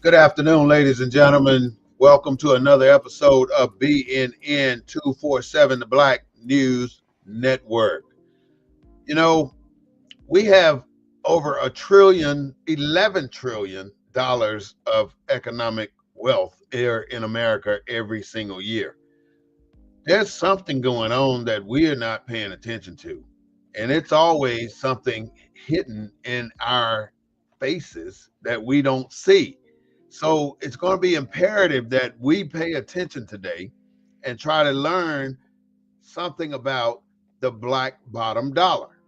Good afternoon, ladies and gentlemen. Welcome to another episode of BNN 247, the Black News Network. You know, we have over a trillion, $11 trillion of economic wealth here in America every single year. There's something going on that we are not paying attention to. And it's always something hidden in our faces that we don't see. So it's going to be imperative that we pay attention today and try to learn something about the black bottom dollar.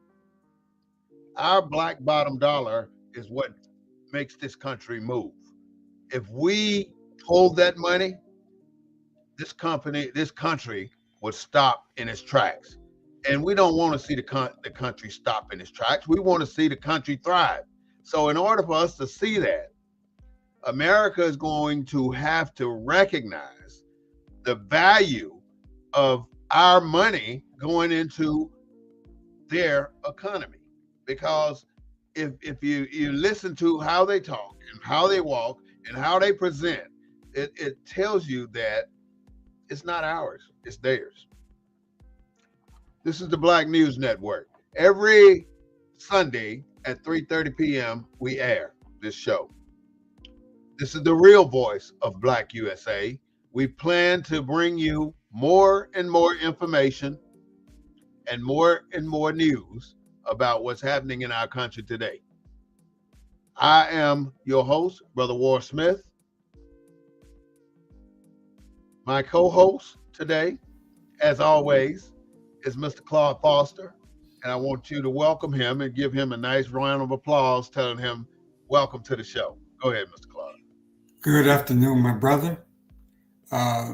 Our black bottom dollar is what makes this country move. If we hold that money, this country would stop in its tracks. And we don't want to see the country stop in its tracks. We want to see the country thrive. So in order for us to see that, America is going to have to recognize the value of our money going into their economy. Because if you listen to how they talk and how they walk and how they present, it tells you that it's not ours, it's theirs. This is the Black News Network. Every Sunday at 3:30 p.m., we air this show. This is the real voice of Black USA. We plan to bring you more and more information and more news about what's happening in our country today. I am your host, Brother War Smith. My co-host today, as always, is Mr. Claude Foster, and I want you to welcome him and give him a nice round of applause, telling him, welcome to the show. Go ahead, Mr. Claude. Good afternoon, my brother. Uh,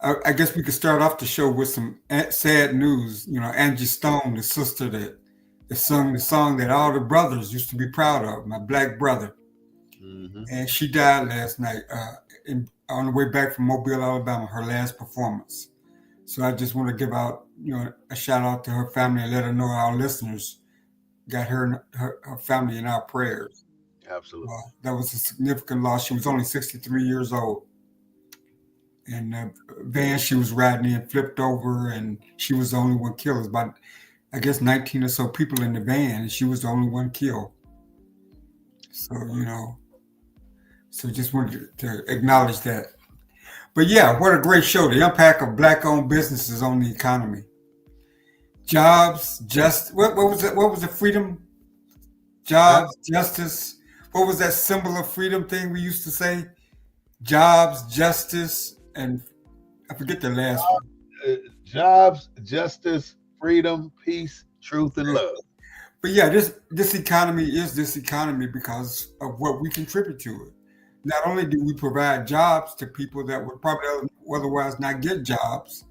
I guess we could start off the show with some sad news. You know, Angie Stone, the sister that sung the song that all the brothers used to be proud of, my black brother. Mm-hmm. And she died last night on the way back from Mobile, Alabama, her last performance. So I just want to give out, a shout out to her family and let her know our listeners got her and her family in our prayers. Absolutely. That was a significant loss. She was only 63 years old. And the van she was riding in flipped over, and she was the only one killed. It was about, I guess, 19 or so people in the van, and she was the only one killed. So, so just wanted to acknowledge that. But yeah, what a great show. The impact of black-owned businesses on the economy. Jobs, what was it? What was the freedom? Jobs, justice. What was that symbol of freedom thing we used to say? Jobs, justice, and I forget the last one. Jobs, justice, freedom, peace, truth, and love. But yeah, this economy is this economy because of what we contribute to it. Not only do we provide jobs to people that would probably otherwise not get jobs,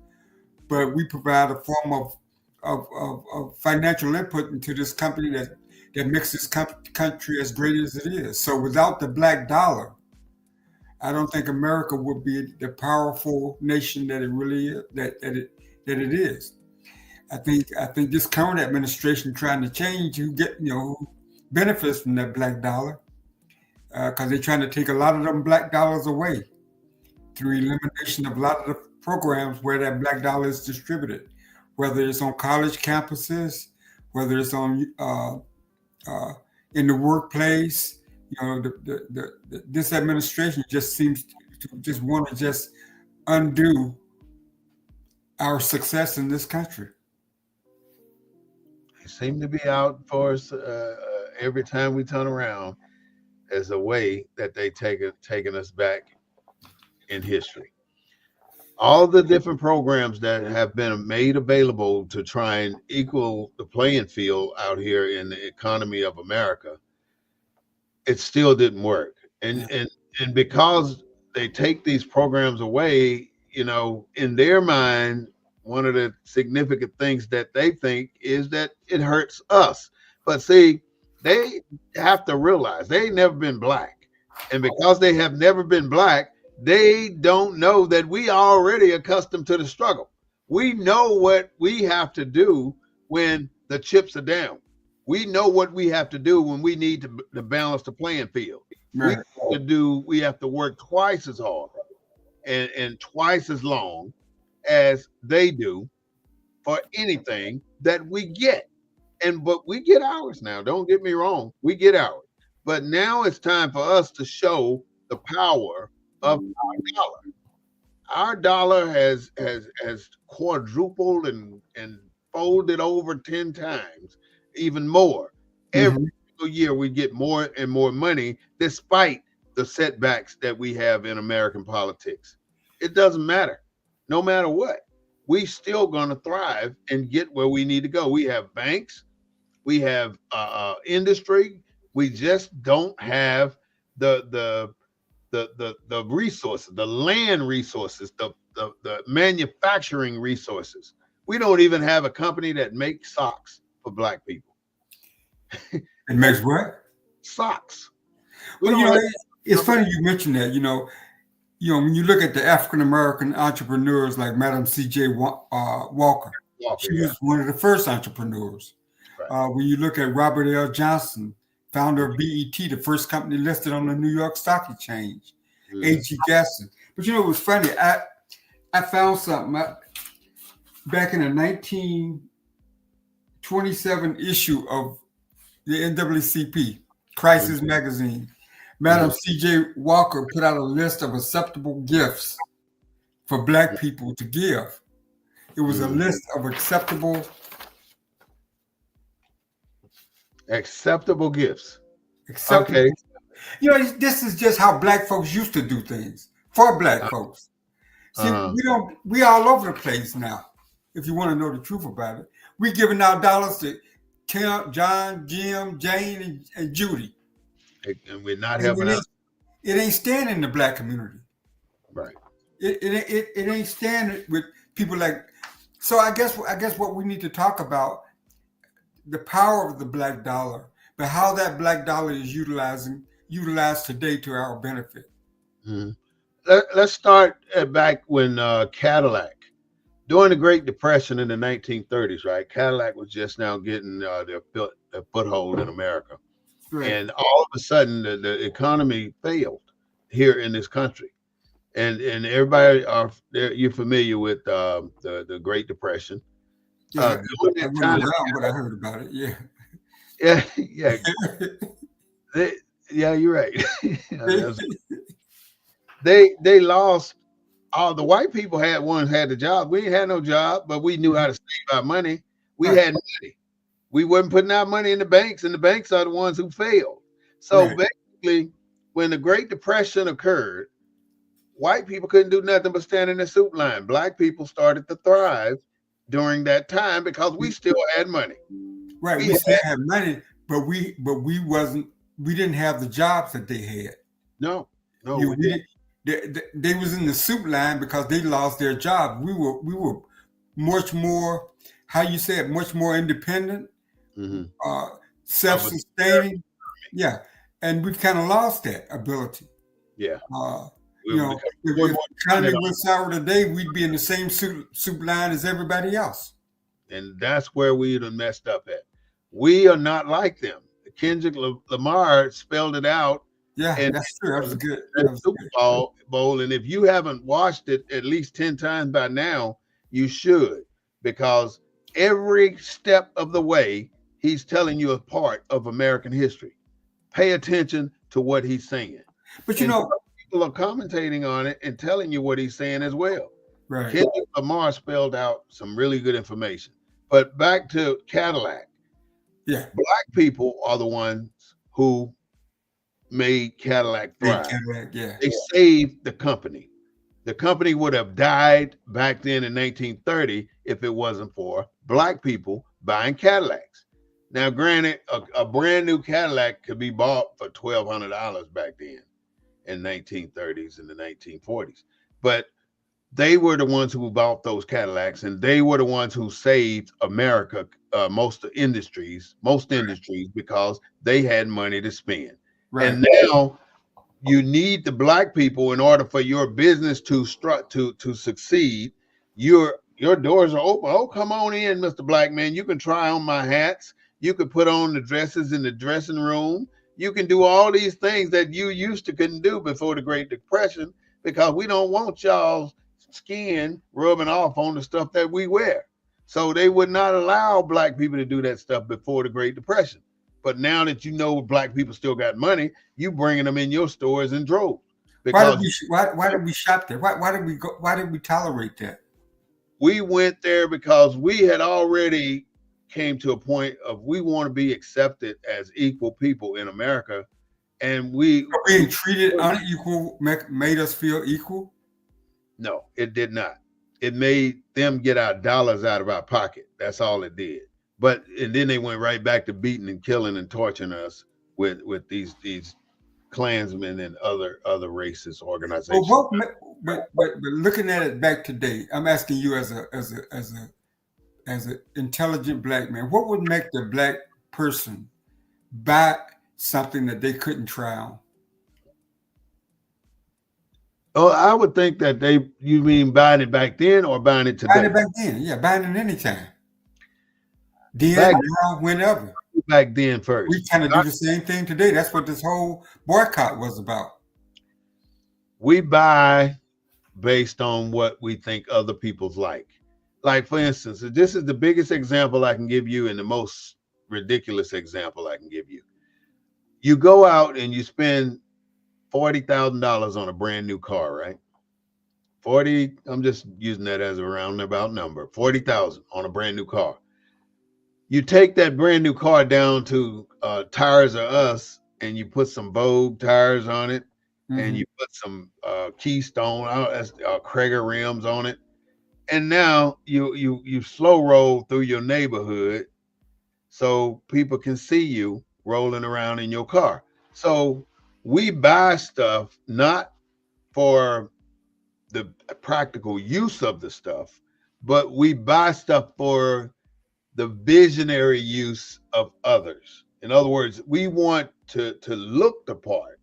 but we provide a form of financial input into this company that makes this country as great as it is. So without the black dollar, I don't think America would be the powerful nation that it really is, that it is. I think this current administration trying to change who benefits from that black dollar. Because they're trying to take a lot of them black dollars away through elimination of a lot of the programs where that black dollar is distributed, whether it's on college campuses, whether it's on in the workplace. This administration just seems to just want to just undo our success in this country. They seem to be out for us every time we turn around. As a way that they taken us back in history. All the different programs that have been made available to try and equal the playing field out here in the economy of America, it still didn't work. And because they take these programs away, in their mind, one of the significant things that they think is that it hurts us. But see, they have to realize they ain't never been black. And because they have never been black, they don't know that we are already accustomed to the struggle. We know what we have to do when the chips are down. We know what we have to do when we need to balance the playing field. Right. We we have to work twice as hard and twice as long as they do for anything that we get. But we get ours now. Don't get me wrong, we get ours. But now it's time for us to show the power of our dollar. Our dollar has quadrupled and folded over 10 times, even more. Every single year we get more and more money despite the setbacks that we have in American politics. It doesn't matter. No matter what, we still gonna thrive and get where we need to go. We have banks, we have industry. We just don't have the resources, the land resources, the manufacturing resources. We don't even have a company that makes socks for black people. It makes what? Socks. Well, it's funny you mentioned that. When you look at the African American entrepreneurs like Madam C.J. Walker, she was one of the first entrepreneurs. Right. When you look at Robert L. Johnson, founder of BET, the first company listed on the New York Stock Exchange, A.G. Gaston. But it was funny. I found something back in the 1927 issue of the NAACP, Crisis Magazine. Madam C.J. Walker put out a list of acceptable gifts for black people to give. It was a list of acceptable gifts. Okay. This is just how black folks used to do things for black folks. See, we all over the place now. If you want to know the truth about it, we giving out dollars to Tim, John, Jim, Jane, and Judy. And we're not helping out. It ain't standing in the black community. Right. It ain't standing with people like. So I guess what we need to talk about, the power of the black dollar, but how that black dollar is utilized today to our benefit. Let's start back when Cadillac, during the Great Depression in the 1930s, right? Cadillac was just now getting their foothold in America. Right. And all of a sudden, the economy failed here in this country. And everybody you're familiar with the Great Depression. Yeah, I heard about it. Yeah. You're right. They lost. All the white people had the job. We ain't had no job, but we knew how to save our money. We had money. We wasn't putting our money in the banks, and the banks are the ones who failed. So basically, when the Great Depression occurred, white people couldn't do nothing but stand in the soup line. Black people started to thrive during that time because we still had money. Right, we still had money, but we didn't have the jobs that they had. No, they was in the soup line because they lost their job. We were much more, much more independent, self-sustaining. Yeah, and we've kind of lost that ability. Yeah. If the economy went sour today, we'd be in the same soup line as everybody else. And that's where we done messed up at. We are not like them. Kendrick Lamar spelled it out. Yeah, that's true. That was good. Super Bowl. And if you haven't watched it at least 10 times by now, you should, because every step of the way, he's telling you a part of American history. Pay attention to what he's saying. But people are commentating on it and telling you what he's saying as well. Right. Kendrick Lamar spelled out some really good information. But back to Cadillac. Yeah. Black people are the ones who made Cadillac thrive. They saved the company. The company would have died back then in 1930 if it wasn't for black people buying Cadillacs. Now, granted, a brand new Cadillac could be bought for $1,200 back then in 1930s and the 1940s. But they were the ones who bought those Cadillacs, and they were the ones who saved America, most industries, because they had money to spend. Right. And now you need the black people in order for your business to succeed. Your doors are open. Oh, come on in, Mr. Black Man. You can try on my hats. You could put on the dresses in the dressing room. You can do all these things that you used to couldn't do before the Great Depression because we don't want y'all's skin rubbing off on the stuff that we wear. So they would not allow black people to do that stuff before the Great Depression. But now that you know black people still got money, you bringing them in your stores in droves because why did we shop there? Why did we go? Why did we tolerate that? we went there because we had already came to a point of we want to be accepted as equal people in America, and Being treated unequal made us feel equal. no, it did not. It made them get our dollars out of our pocket. That's all it did. But and then they went right back to beating and killing and torturing us with these Klansmen and other racist organizations. But looking at it back today, I'm asking you as an intelligent black man, what would make the black person buy something that they couldn't try on? Oh, I would think that you mean buying it back then or buying it today? Buying it back then, yeah, buying it anytime. Then, now, whenever. Back then first. We kind of do the same thing today. That's what this whole boycott was about. We buy based on what we think other people's like. Like, for instance, this is the biggest example I can give you and the most ridiculous example I can give you. You go out and you spend $40,000 on a brand new car, right? 40, I'm just using that as a roundabout number. 40,000 on a brand new car. You take that brand new car down to Tires R Us and you put some Vogue tires on it, and you put some Keystone, Krager rims on it, and now you slow roll through your neighborhood so people can see you rolling around in your car. So we buy stuff not for the practical use of the stuff, but we buy stuff for the visionary use of others. In other words, we want to look the part,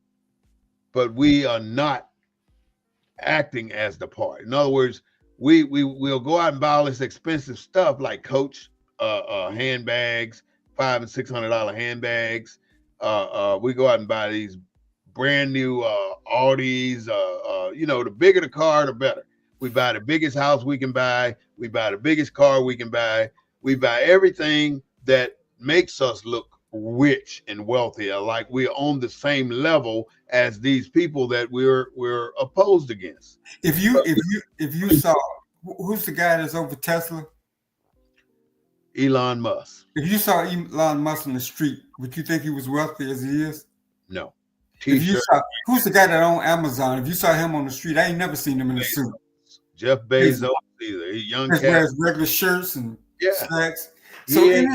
but we are not acting as the part. In other words, we'll go out and buy all this expensive stuff like Coach handbags, $500 and $600 handbags. We go out and buy these brand new Audis. The bigger the car, the better. We buy the biggest house we can buy. We buy the biggest car we can buy. We buy everything that makes us look rich and wealthy, like we're on the same level as these people that we're opposed against. If you saw, who's the guy that's over Tesla? Elon Musk. If you saw Elon Musk on the street, would you think he was wealthy as he is? No. If you saw, who's the guy that owns Amazon? If you saw him on the street, I ain't never seen him in a suit. Jeff Bezos either. He's young cat. Wears regular shirts and slacks. So a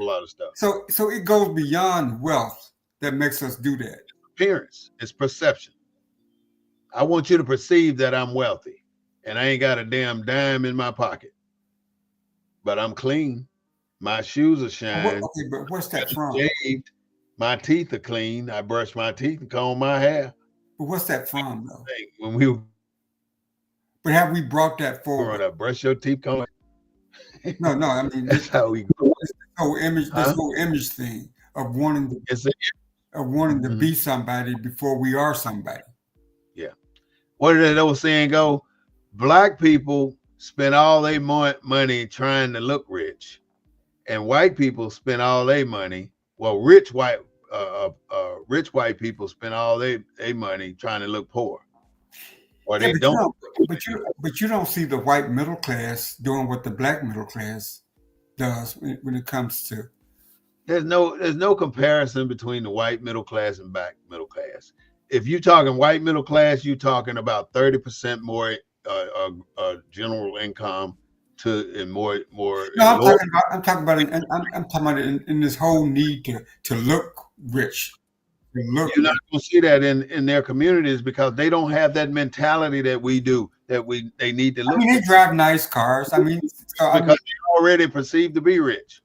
lot of stuff. So it goes beyond wealth that makes us do that. Appearance. It's perception. I want you to perceive that I'm wealthy and I ain't got a damn dime in my pocket, but I'm clean. My shoes are shined. Okay, but what's that from? Shaved. My teeth are clean. I brush my teeth and comb my hair. But what's that from, though? But have we brought that forward? Brush your teeth, comb. No. I mean, that's how we go. This whole image thing of wanting to be somebody before we are somebody. Yeah. What did that old saying go? Black people spend all their money trying to look rich, and white people spend all their money. Well, rich white people spend all their money trying to look poor. Or they don't. But you don't see the white middle class doing what the black middle class does when it comes to. There's no comparison between the white middle class and black middle class. If you're talking white middle class, you're talking about 30% more general income and more. No, I'm talking about in this whole need to look rich. You're not going to see that in their communities because they don't have that mentality that we do. They need to look. I mean, they drive nice cars. Because they already perceive to be rich.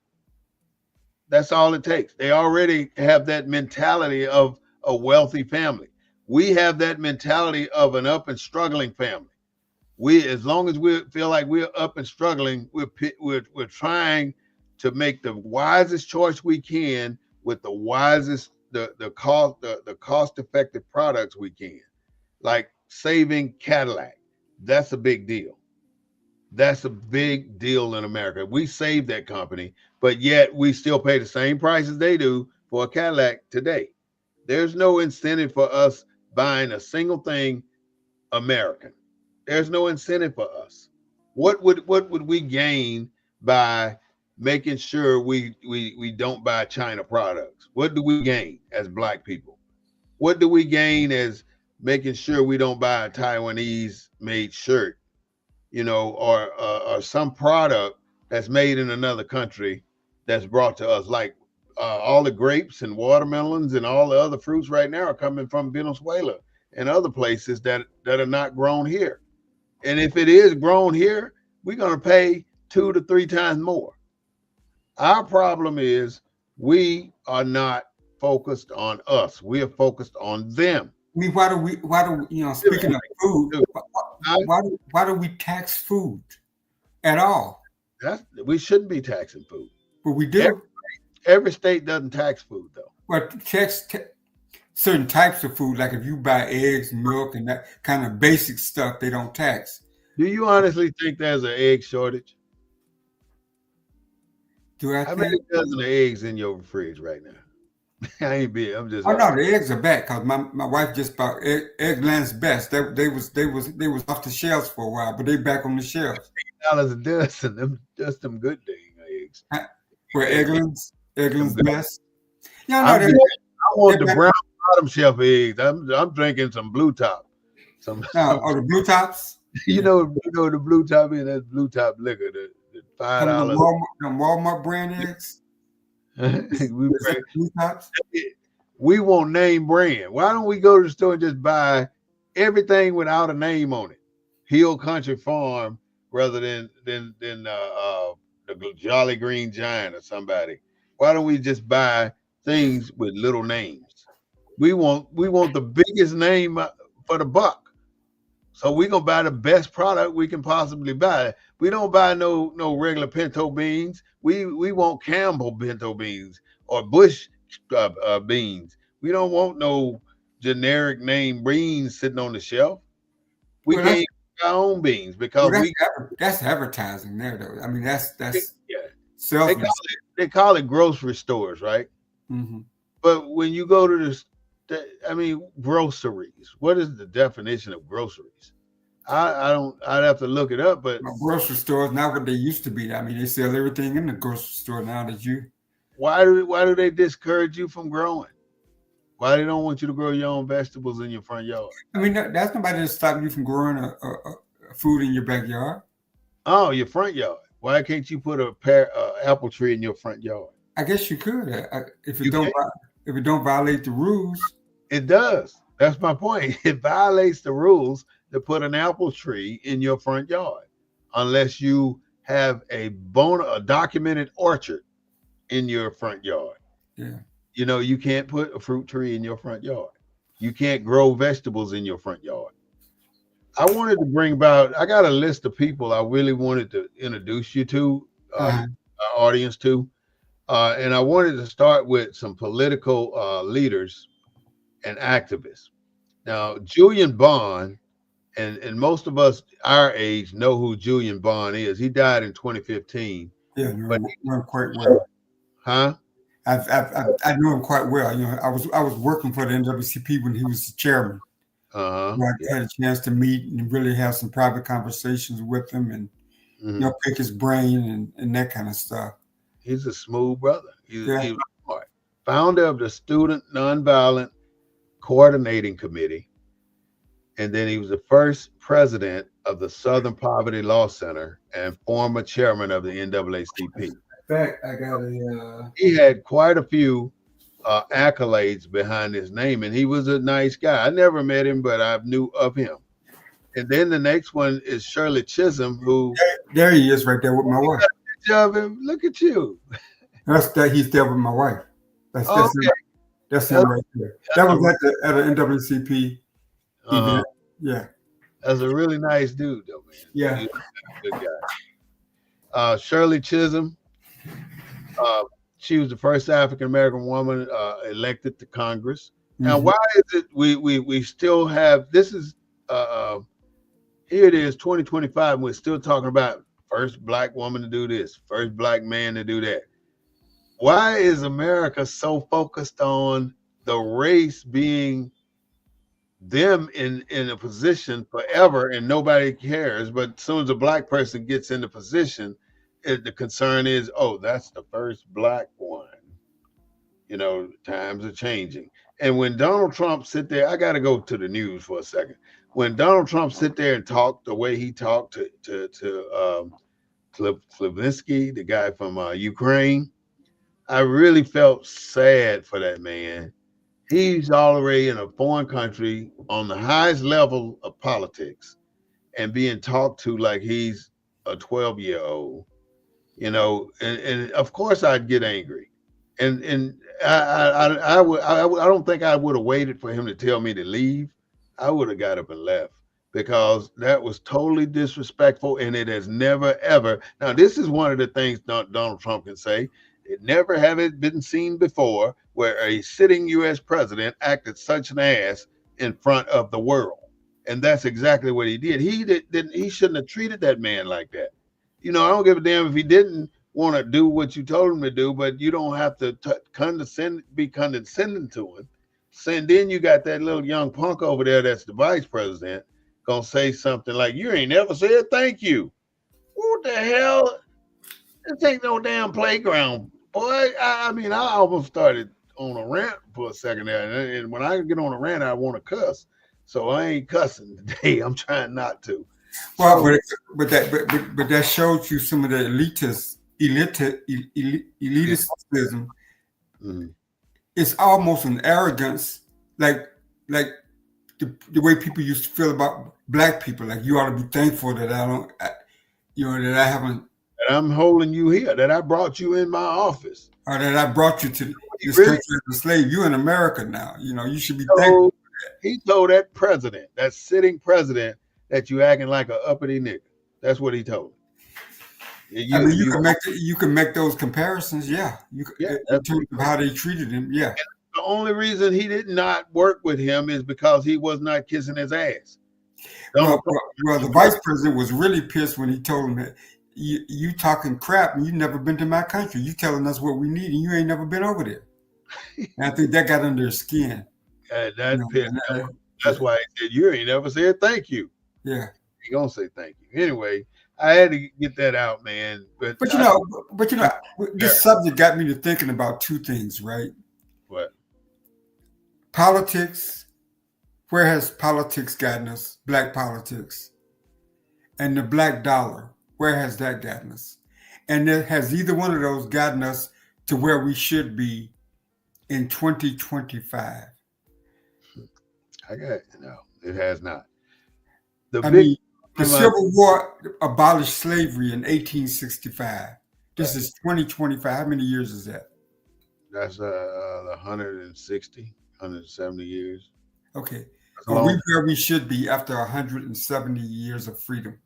That's all it takes. They already have that mentality of a wealthy family. We have that mentality of an up and struggling family. As long as we feel like we're up and struggling, we're trying to make the wisest choice we can with the wisest, the cost effective products we can, like saving Cadillac. That's a big deal. That's a big deal in America. We saved that company, but yet we still pay the same prices they do for a Cadillac today. There's no incentive for us buying a single thing American. There's no incentive for us. What would we gain by making sure we don't buy China products? What do we gain as black people? What do we gain as making sure we don't buy a Taiwanese made shirt, or some product that's made in another country that's brought to us, like all the grapes and watermelons and all the other fruits right now are coming from Venezuela and other places that are not grown here. And if it is grown here, we're going to pay 2 to 3 times more. Our problem is we are not focused on us. We are focused on them. I mean, speaking of food, why do we tax food at all? We shouldn't be taxing food. But we do. Every state doesn't tax food, though. But certain types of food, like if you buy eggs, milk, and that kind of basic stuff, they don't tax. Do you honestly think there's an egg shortage? How many dozen of eggs in your fridge right now? I ain't being. I'm just. Oh no, the eggs are back because my wife just bought Eggland's Best. They was off the shelves for a while, but they back on the shelves. $8 a dozen. Them just them good dang eggs. For Eggland's Best. Yeah, no, I want the brown bottom shelf eggs. I'm drinking some Blue Top. The Blue Tops. You know the Blue Top is that Blue Top liquor, the $5. The Walmart brand eggs. We want name brand. Why don't we go to the store and just buy everything without a name on it? Hill Country Farm rather than the Jolly Green Giant or somebody. Why don't we just buy things with little names? We want the biggest name for the buck. So we're gonna buy the best product we can possibly buy. We don't buy no regular pinto beans. We want Campbell pinto beans or Bush beans. We don't want no generic name beans sitting on the shelf. We can't buy our own beans because that's advertising there though. I mean that's selfish. They call it grocery stores, right? Mm-hmm. But when you go to groceries. What is the definition of groceries? I'd have to look it up, but grocery stores not what they used to be. I mean, they sell everything in the grocery store now. Why do they discourage you from growing? Why they don't want you to grow your own vegetables in your front yard? I mean, that's nobody to stop you from growing a food in your backyard. Oh, your front yard. Why can't you put a apple tree in your front yard? I guess you could if it don't violate the rules. It does. That's my point. It violates the rules to put an apple tree in your front yard, unless you have a documented orchard in your front yard. Yeah. You can't put a fruit tree in your front yard. You can't grow vegetables in your front yard. I wanted to I got a list of people I really wanted to introduce you to, our audience to. And I wanted to start with some political leaders and activists. Now, Julian Bond, and most of us our age know who Julian Bond is. He died in 2015. Yeah, but quite well. Huh? I knew him quite well. I was working for the NAACP when he was the chairman. Uh-huh. I had a chance to meet and really have some private conversations with him and pick his brain and that kind of stuff. He's a smooth brother. He was smart. Founder of the Student Nonviolent Coordinating Committee, and then he was the first president of the Southern Poverty Law Center and former chairman of the NAACP. In fact, I got He had quite a few accolades behind his name, and he was a nice guy. I never met him, but I knew of him. And then the next one is Shirley Chisholm, who there he is right there with my wife. Of him. Look at you. He's there with my wife. That's him right there. That was at an NAACP event. Yeah. That's a really nice dude, though, man. Yeah. He's a good guy. Shirley Chisholm. She was the first African American woman elected to Congress. Now, Mm-hmm. why is it we still have this is uh, here it is 2025 and we're still talking about first black woman to do this, first black man to do that. Why is America so focused on the race being them in a position forever and nobody cares? But as soon as a black person gets in the position, the concern is, oh, that's the first black one. You know, times are changing. And when Donald Trump sit there, I got to go to the news for a second. When Donald Trump sit there and talk the way he talked to Klevinsky, the guy from Ukraine, I really felt sad for that man. He's already in a foreign country on the highest level of politics and being talked to like he's a 12-year-old, you know, and of course I'd get angry. And I don't think I would have waited for him to tell me to leave. I would have got up and left because that was totally disrespectful, and it has never ever. Now, this is one of the things Donald Trump can say. It never have it been seen before where a sitting U.S. president acted such an ass in front of the world, and that's exactly what he did. He shouldn't have treated that man like that. You know, I don't give a damn if he didn't want to do what you told him to do, but you don't have to be condescending to him. And then you got that little young punk over there that's the vice president gonna say something like, "You ain't never said thank you." What the hell? This ain't no damn playground, boy. I mean, I almost started on a rant for a second there, and when I get on a rant, I want to cuss. So I ain't cussing today. I'm trying not to. Well, So, but that shows you some of the elitism. mm, It's almost an arrogance, like the way people used to feel about black people. Like you ought to be thankful that that I haven't, that I'm holding you here, that I brought you in my office. or that I brought you to He this really country as a slave. You're in America now. You know, you should be thankful. told he told that president, that sitting president, that you acting like a uppity nigga. That's what he told him. I mean, You you can make those comparisons. Yeah, yeah, in terms of how they treated him. Yeah. the only reason he did not work with him is because he was not kissing his ass. Well, Donald Trump, well, the vice president was really pissed when he told him that you talking crap and you never been to my country. You telling us what we need and you ain't never been over there. And I think that got under his skin. You that know, pissed. yeah, That's why he said, "You ain't never said thank you." yeah. He gonna say thank you anyway. I had to get that out, man. But But yeah, this subject got me to thinking about two things, right? what? Politics. Where has politics gotten us? Black politics. And the black dollar. Where has that gotten us? And has either one of those gotten us to where we should be in 2025? I got no. It has not. I mean, the Civil War abolished slavery in 1865. This is 2025. How many years is that? That's 160, 170 years. Okay. Are we where we should be after 170 years of freedom,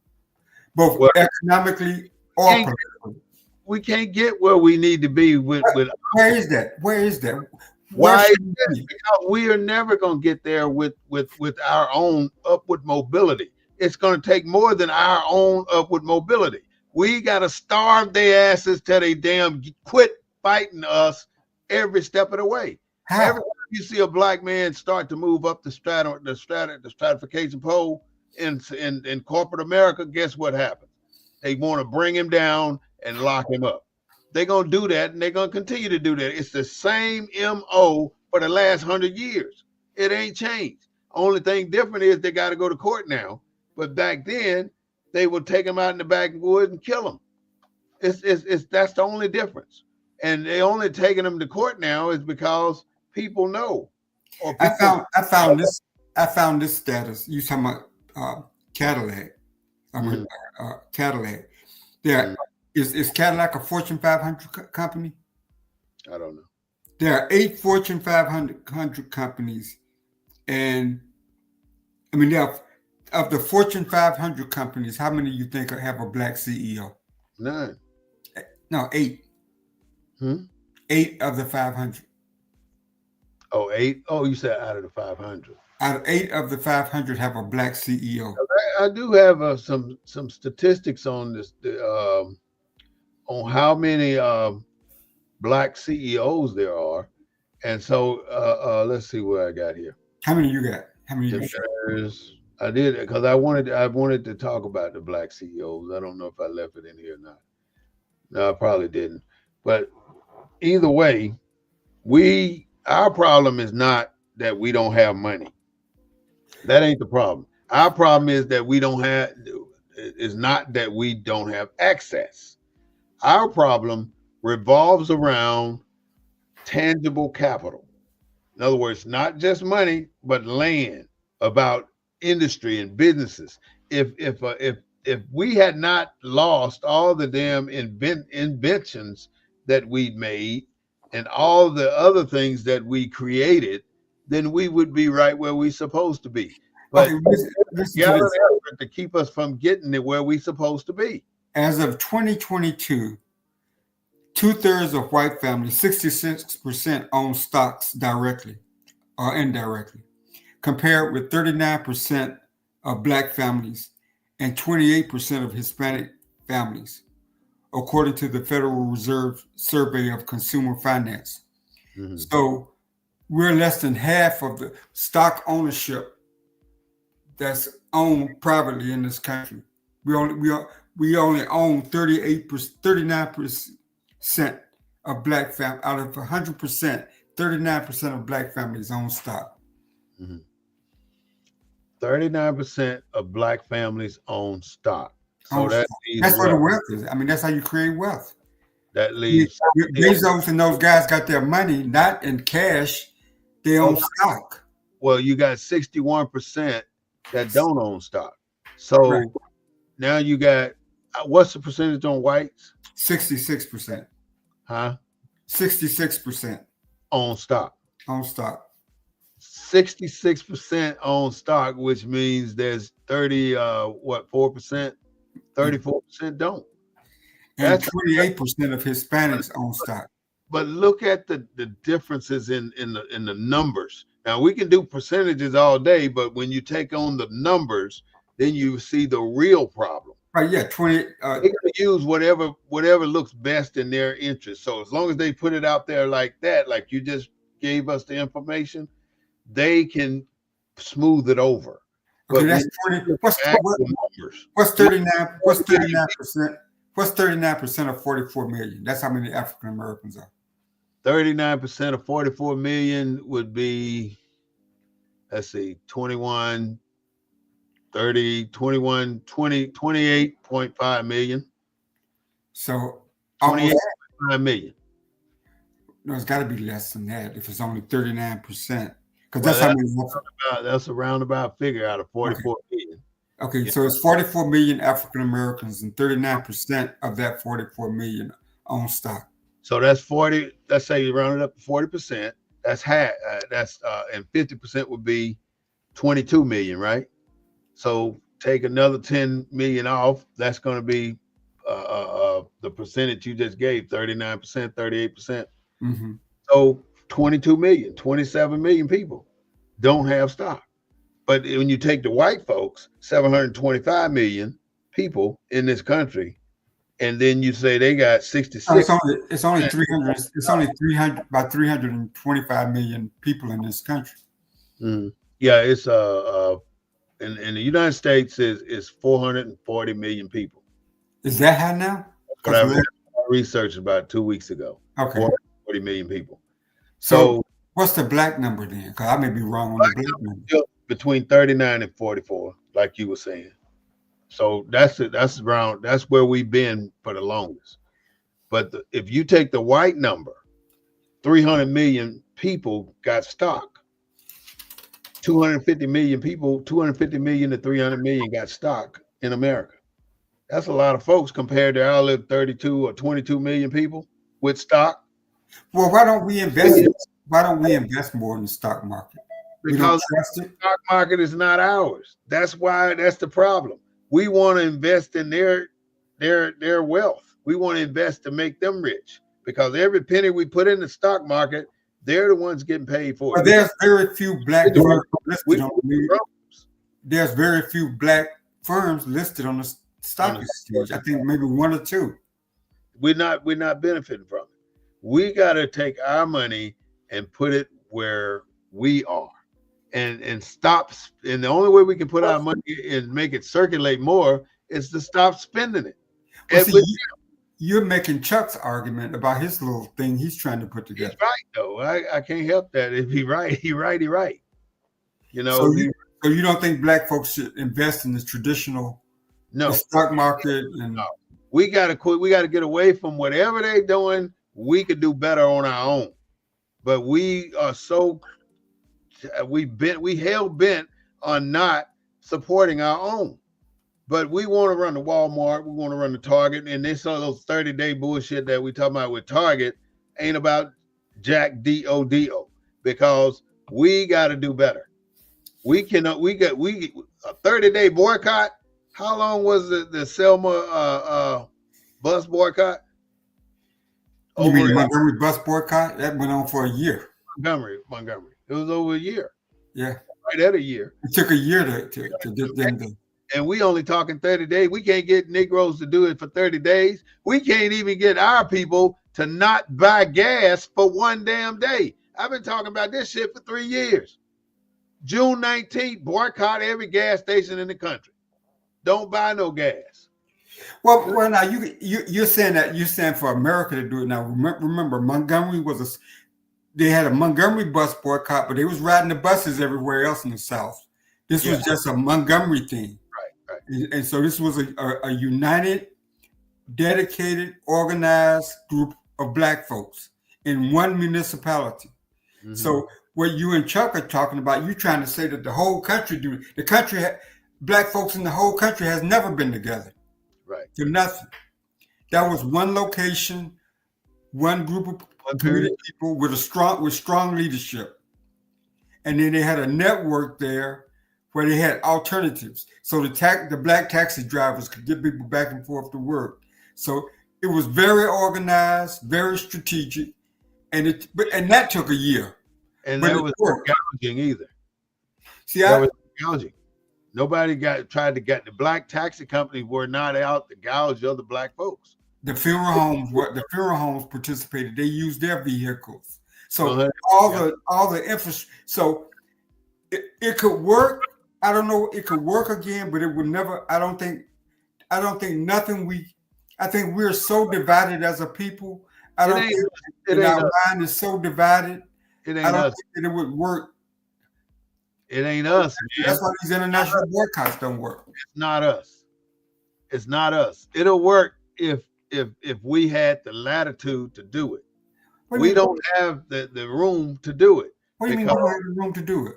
both economically or politically? We can't get where we need to be with. Where is that? Where is that? Why? Because we are never going to get there with our own upward mobility. It's going to take more than our own upward mobility. We got to starve their asses till they damn quit fighting us every step of the way. How? Every time you see a black man start to move up the stratification pole in corporate America, guess what happens? They want to bring him down and lock him up. They're going to do that, and they're going to continue to do that. It's the same MO for the last 100 years. It ain't changed. Only thing different is they got to go to court now. But back then, they would take him out in the backwoods and kill him. That's the only difference. And they only taking him to court now is because people know. Or people I found this status. You talking about Cadillac? Cadillac. There is Cadillac a Fortune 500 company? I don't know. There are 8 Fortune 500 companies, and I mean, of the Fortune 500 companies, how many you think have a black CEO? None. No, 8. 8 of the 500. Oh, eight. Oh, you said out of the 500. Out of 8 of the 500 have a black CEO. I do have some statistics on this on how many black CEOs there are, and so let's see what I got here. How many you got? How many you got? I did it because I wanted to talk about the black CEOs. I don't know if I left it in here or not. No, I probably didn't. But either way, our problem is not that we don't have money. That ain't the problem. Our problem is that we don't have is not that we don't have access. Our problem revolves around tangible capital. In other words, not just money, but land, about industry and businesses. If we had not lost all the damn inventions that we made and all the other things that we created, then we would be right where we're supposed to be. But Okay, listen got to an this. effort to keep us from getting to where we're supposed to be. As of 2022, 2/3 of white families, 66% own stocks directly or indirectly, compared with 39% of black families and 28% of Hispanic families, according to the Federal Reserve Survey of Consumer Finance. Mhm. So we're less than half of the stock ownership that's owned privately in this country. We only own 39% of black families out of 100%. 39% of black families own stock. 39% of black families own stock. So Own that stock. leaves That's where the what? wealth is. I mean, that's how you create wealth. That leaves Bezos and those guys got their money not in cash; they own stock. well, you got 61% that don't own stock. So Right. now you got what's the percentage on whites? 66%. Huh? 66% On stock. own stock. 66% on stock, which means there's 4%? 34% don't. And That's 28% of Hispanics own stock. but look at the differences in the numbers. Now we can do percentages all day, but when you take on the numbers, then you see the real problem. Right, yeah, 20. They're gonna use whatever looks best in their interest. So as long as they put it out there like that, like you just gave us the information, they can smooth it over. Okay, But that's when 20. you look at the numbers, What's 39? What's 39%? What's 39% of 44 million? That's how many African Americans are. 39% of 44 million would be, let's see, 21, 30, 21, 20, 28.5 million. So almost 28.5 million. no, it's got to be less than that if it's only 39%. Because Well, that's how many. that's a roundabout figure out of 44 million. Okay, Yeah. so it's 44 million African Americans, and 39% of that 44 million own stock. So that's 40. Let's say you round it up to 40%. That's half. And 50% would be 22 million, right? So take another 10 million off. That's going to be the percentage you just gave, 39%, 38%. Mm-hmm. So 22 million, 27 million people don't have stock. But when you take the white folks, 725 million people in this country, and then you say they got 66. It's only 300. It's only 300 about 325 million people in this country. Yeah, it's in the United States is 440 million people. Is that high now? But I read research about 2 weeks ago. Okay. 440 million people. So what's the black number then? Because I may be wrong on the black number. Between 39 and 44, like you were saying. So that's where we've been for the longest. But if you take the white number, 300 million people got stock. 250 million people, 250 million to 300 million got stock in America. That's a lot of folks compared to our little 32 or 22 million people with stock. Well, why don't we invest? Why don't we invest more in the stock market? Because the stock market is not ours. That's why that's the problem. We want to invest in their wealth. We want to invest to make them rich because every penny we put in the stock market, they're the ones getting paid for But it. there's very few black firms listed on the There's very few black firms listed on the stock exchange. I think maybe one or two. We're not benefiting from it. We got to take our money and put it where we are, and stop. And the only way we can put our money and make it circulate more is to stop spending it. Well, see, you're making Chuck's argument about his little thing he's trying to put together. He's right, though. I can't help that. If he's right, he's right. You know. So you don't think black folks should invest in the traditional the stock market? And no. We got to quit. We got to get away from whatever they're doing. We could do better on our own. But we are we hell bent on not supporting our own. But we want to run the Walmart, we want to run the Target, and this all those 30-day bullshit that we talking about with Target ain't about Jack D-O-D-O, because we got to do better. We cannot. We a 30-day boycott. How long was the Selma bus boycott? You mean the Montgomery bus boycott? That went on for a year. Montgomery. It was over a year. Yeah, right at a year. It took a year to get them to. And we only talking 30 days. We can't get Negroes to do it for 30 days. We can't even get our people to not buy gas for one damn day. I've been talking about this shit for 3 years. June 19th, boycott every gas station in the country. Don't buy no gas. Well, now you're saying that you're saying for America to do it. Now remember, Montgomery they had a Montgomery bus boycott, but they was riding the buses everywhere else in the South. This was just a Montgomery thing. Right. And so this was a united, dedicated, organized group of black folks in one municipality. Mm-hmm. So what you and Chuck are talking about, you're trying to say that the whole country black folks in the whole country has never been together. Right. To nothing. That was one location, one group of community people with strong leadership. And then they had a network there where they had alternatives. So the black taxi drivers could get people back and forth to work. So it was very organized, very strategic, and that took a year. And that was gouging either. See, that was gouging. Nobody tried to get the black taxi companies were not out to gouge other black folks. The funeral homes participated. They used their vehicles. So all the infrastructure. So it could work. I don't know. It could work again, but it would never. I don't think nothing. I think we're so divided as a people. I don't think our mind is so divided. I don't think that it would work. It ain't us. That's why these international boycotts don't work. It's not us. It's not us. It'll work if we had the latitude to do it. We don't have the room to do it. What do you mean we don't have the room to do it?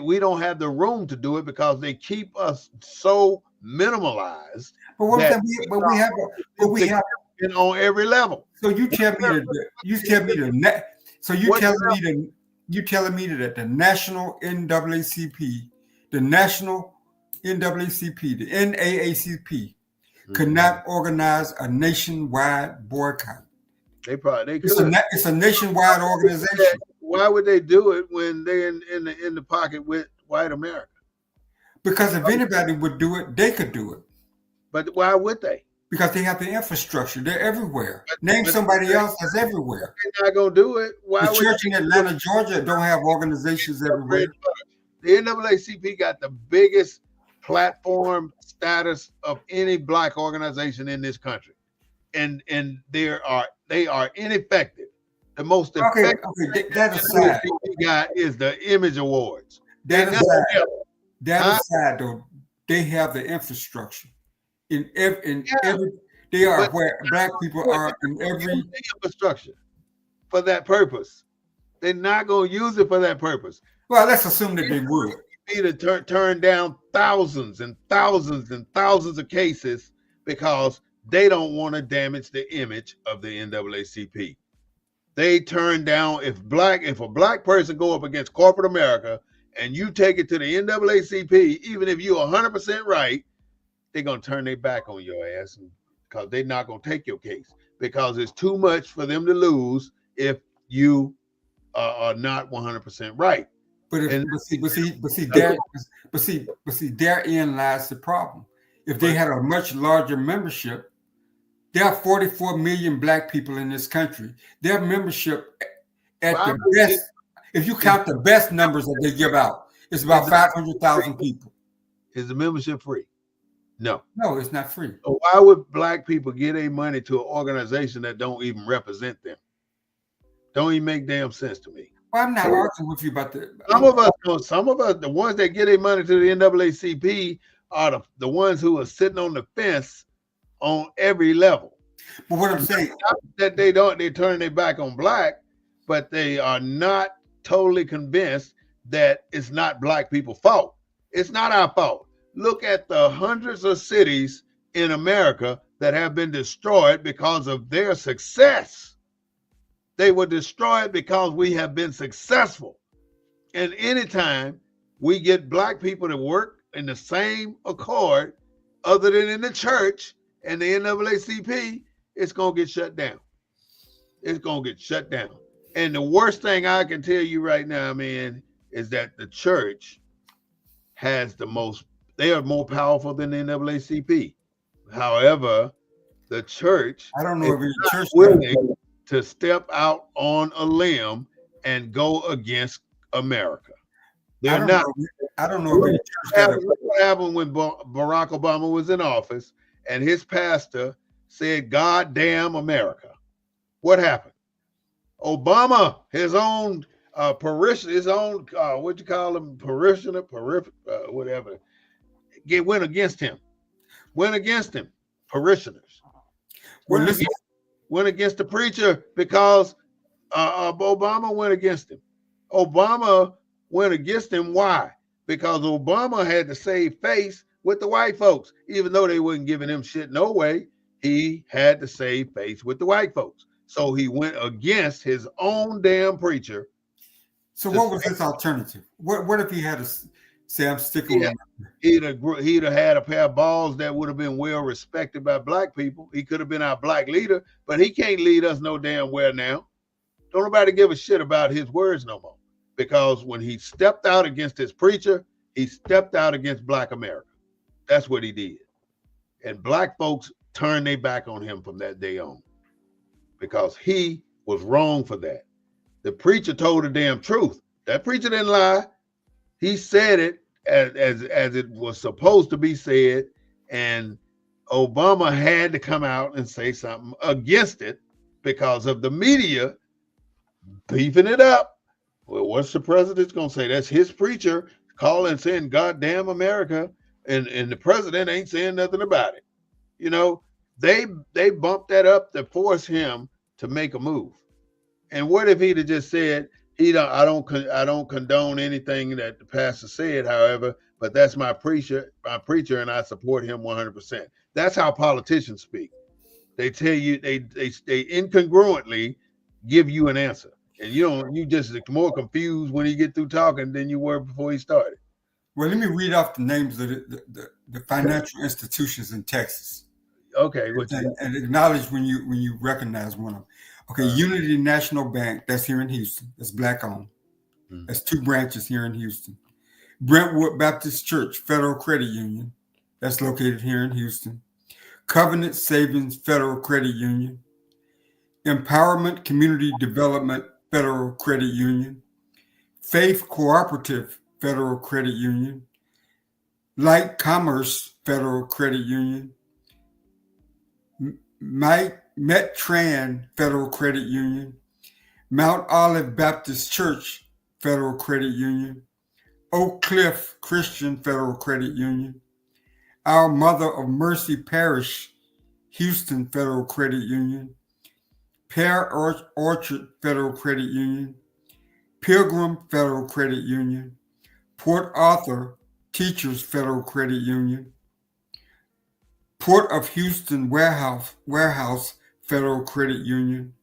We don't have the room to do it because they keep us so minimalized. But we have it on every level. So you tell me that the national NAACP, the NAACP could not organize a nationwide boycott. They could. It's a nationwide organization. Why would they do it when they're in the pocket with white America? Because if anybody would do it, they could do it. But why would they? Because they have the infrastructure. They're everywhere. Name somebody else that's everywhere. They're not going to do it. Why the church in Atlanta, Georgia don't have organizations everywhere. The NAACP got the biggest platform status of any black organization in this country. And they are ineffective. The most effective NAACP got is the Image Awards. That aside, though, they have the infrastructure. They are where black people are in every infrastructure for that purpose. They're not going to use it for that purpose. Well, let's assume that they would. You need to turn down thousands and thousands and thousands of cases because they don't want to damage the image of the NAACP. They turn down if a black person go up against corporate America and you take it to the NAACP, even if you're 100% right, they're going to turn their back on your ass because they're not going to take your case. because it's too much for them to lose if you are not 100% right. But And therein lies the problem. If they but had a much larger membership, there are 44 million Black people in this country. Their membership at the best, if you count the best numbers that they give out, it's about 500,000 people. Is the membership free? No. No, it's not free. So why would Black people give their money to an organization that don't even represent them? Don't even make damn sense to me. Well, I'm not arguing with you about the. Some of us, the ones that get their money to the NAACP are the ones who are sitting on the fence on every level. But what I'm saying, not that they turn their back on Black, but they are not totally convinced that it's not Black people's fault. It's not our fault. Look at the hundreds of cities in America that have been destroyed because of their success. They were destroyed because we have been successful. And anytime we get Black people to work in the same accord, other than in the church and the NAACP, it's going to get shut down. It's going to get shut down. And the worst thing I can tell you right now, man, is that the church has they are more powerful than the NAACP. However, the church I don't know if the church willing to step out on a limb and go against America. They're not. I don't know if what happened when Barack Obama was in office and his pastor said, "God damn America." What happened? Obama, his own parishioner, his own what you call him, parishioner, whatever, went against him. Parishioners. Went against the preacher because Obama went against him. Obama went against him. Why? Because Obama had to save face with the white folks. Even though they wasn't giving him shit no way, he had to save face with the white folks. So he went against his own damn preacher. So what was his alternative? What if he had to say, I'm sticking with him? He'd have had a pair of balls that would have been well respected by Black people. He could have been our Black leader, but he can't lead us no damn where now. Don't nobody give a shit about his words no more. Because when he stepped out against his preacher, he stepped out against Black America. That's what he did. And Black folks turned their back on him from that day on. Because he was wrong for that. The preacher told the damn truth. That preacher didn't lie. He said it as it was supposed to be said, and Obama had to come out and say something against it because of the media beefing it up. Well, what's the president's gonna say? That's his preacher calling saying "God damn America," and the president ain't saying nothing about it. You know, they bumped that up to force him to make a move. And what if he'd have just said, I don't condone anything that the pastor said, however, but that's my preacher, and I support him 100%. That's how politicians speak. They tell you they incongruently give you an answer, and you just more confused when you get through talking than you were before he started. Well, let me read off the names of the financial institutions in Texas. Okay, and acknowledge when you recognize one of them. Okay, Unity National Bank, that's here in Houston. That's Black owned. That's 2 branches here in Houston. Brentwood Baptist Church Federal Credit Union, that's located here in Houston. Covenant Savings Federal Credit Union. Empowerment Community Development Federal Credit Union. Faith Cooperative Federal Credit Union. Light Commerce Federal Credit Union. Metran Federal Credit Union, Mount Olive Baptist Church Federal Credit Union, Oak Cliff Christian Federal Credit Union, Our Mother of Mercy Parish Houston Federal Credit Union, Pear Orchard Federal Credit Union, Pilgrim Federal Credit Union, Port Arthur Teachers Federal Credit Union, Port of Houston Warehouse Federal Credit Union,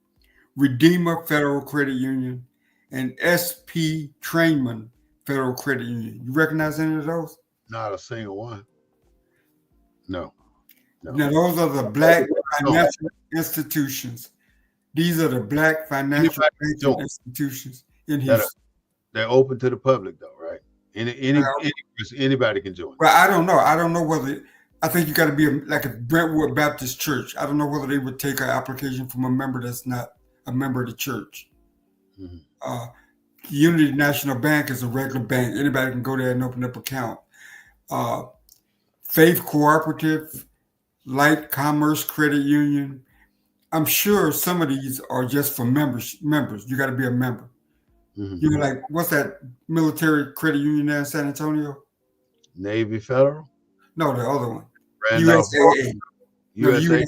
Redeemer Federal Credit Union, and SP Trainman Federal Credit Union. You recognize any of those? Not a single one. No. Now those are the Black join. financial institutions. These are the black financial Anybody can banking join. institutions in That are, Houston. they're open to the public though, right? Anybody can join. Well, I don't know. I don't know whether. I think you got to be like a Brentwood Baptist Church. I don't know whether they would take an application from a member that's not a member of the church. Mm-hmm. Unity National Bank is a regular bank. Anybody can go there and open up an account. Faith Cooperative, Light Commerce Credit Union. I'm sure some of these are just for members. You got to be a member. Mm-hmm. You know, like what's that military credit union there in San Antonio? Navy Federal? No, the other one. Randolph USAA. No, USA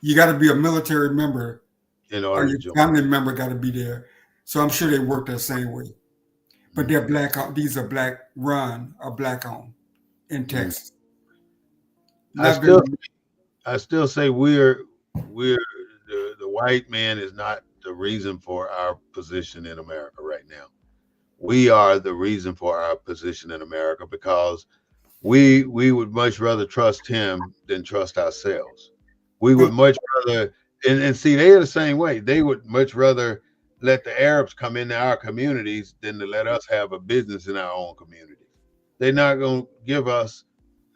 you got to be a military member, in or order to your join. family member got to be there. So I'm sure they work that same way. But they're black. These are black run or black owned in Texas. I still say we're the white man is not the reason for our position in America right now. We are the reason for our position in America because we would much rather trust him than trust ourselves. We would much rather and see they are the same way. They would much rather let the Arabs come into our communities than to let us have a business in our own communities. They're not going to give us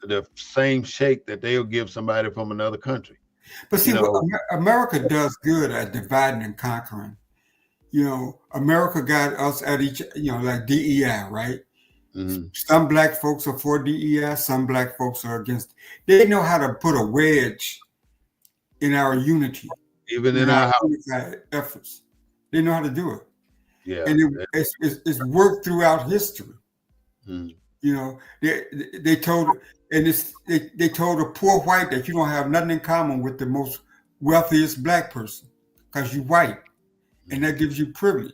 the same shake that they'll give somebody from another country. But see, America does good at dividing and conquering. You know, America got us at each, like DEI, right? Mm-hmm. Some black folks are for DEI, some black folks are against. They know how to put a wedge in our unity, even in our efforts. They know how to do it. Yeah, and it's worked throughout history. Mm-hmm. You know, they told, and they told a poor white that you don't have nothing in common with the most wealthiest black person because you're white, and that gives you privilege.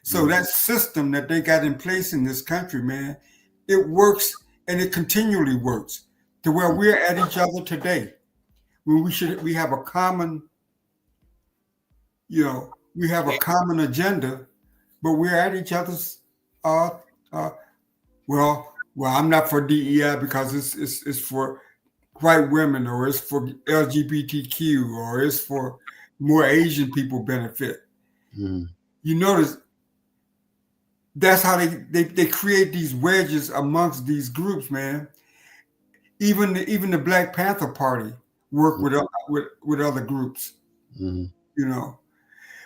So that system that they got in place in this country, man, it works and it continually works to where we're at each other today. When we have a common, we have a common agenda, but we're at each other's. Well, I'm not for DEI because it's for white women, or it's for LGBTQ, or it's for more Asian people benefit. Mm. You notice that's how they create these wedges amongst these groups, man. Even the Black Panther Party work with other groups,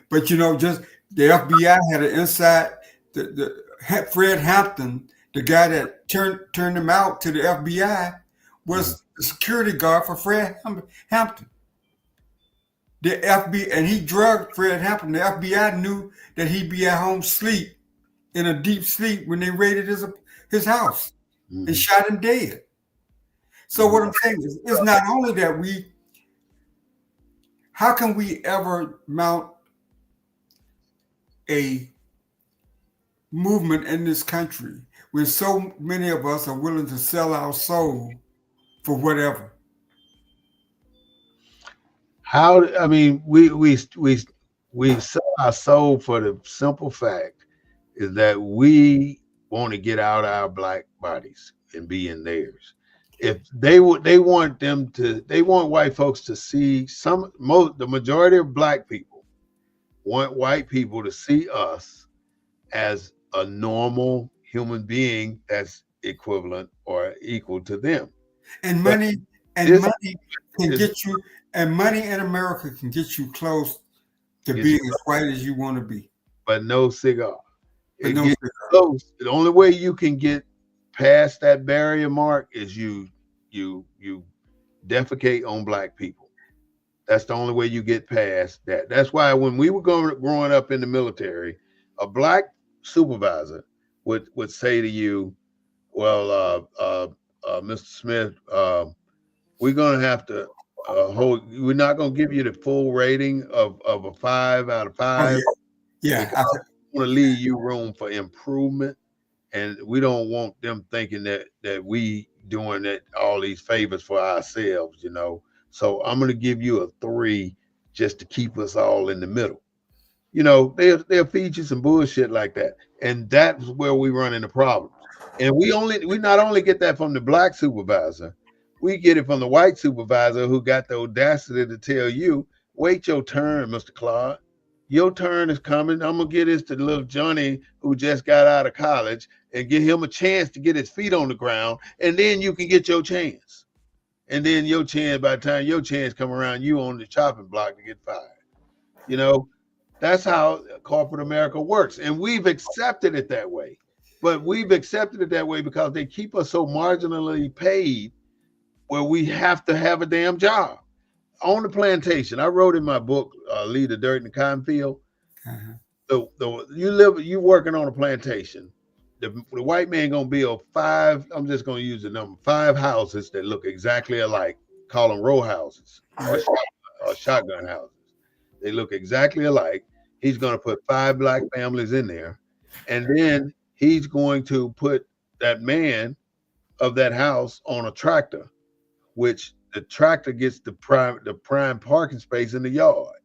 But just the FBI had an inside. The Fred Hampton, the guy that turned him out to the FBI, was the security guard for Fred Hampton. The FBI, and he drugged Fred Hampton. The FBI knew that he'd be at home in a deep sleep when they raided his house and shot him dead. So what I'm saying is, it's not only that how can we ever mount a movement in this country when so many of us are willing to sell our soul for whatever? We sell our soul for the simple fact is that we want to get out our black bodies and be in theirs. If they want white folks to see the majority of black people want white people to see us as a normal human being that's equivalent or equal to them. And money can get you, and money in America can get you close to being as white as you want to be. But no cigar. Close. The only way you can get past that barrier mark is you defecate on black people. That's the only way you get past that. That's why when we were growing up in the military, a black supervisor would say to you, well, Mr. Smith, we're going to have to we're not going to give you the full rating of a 5 out of 5. Oh, yeah. I want to leave you room for improvement. And we don't want them thinking that we doing all these favors for ourselves, So I'm going to give you a 3 just to keep us all in the middle. They'll feed you some bullshit like that. And that's where we run into problems. And we not only get that from the black supervisor, We get it from the white supervisor who got the audacity to tell you, wait your turn, Mr. Claude. Your turn is coming. I'm gonna get this to little Johnny who just got out of college and give him a chance to get his feet on the ground, and then you can get your chance. And then your chance, by the time your chance come around, you on the chopping block to get fired. You know, that's how corporate America works. And we've accepted it that way. But we've accepted it that way because they keep us so marginally paid where we have to have a damn job. On the plantation, I wrote in my book, Leave the Dirt in the Cotton Field. Uh-huh. You working on a plantation. The white man gonna build five, I'm just gonna use the number, five houses that look exactly alike, call them row houses or shotgun houses. They look exactly alike. He's going to put five black families in there. And then he's going to put that man of that house on a tractor, which the tractor gets the prime parking space in the yard.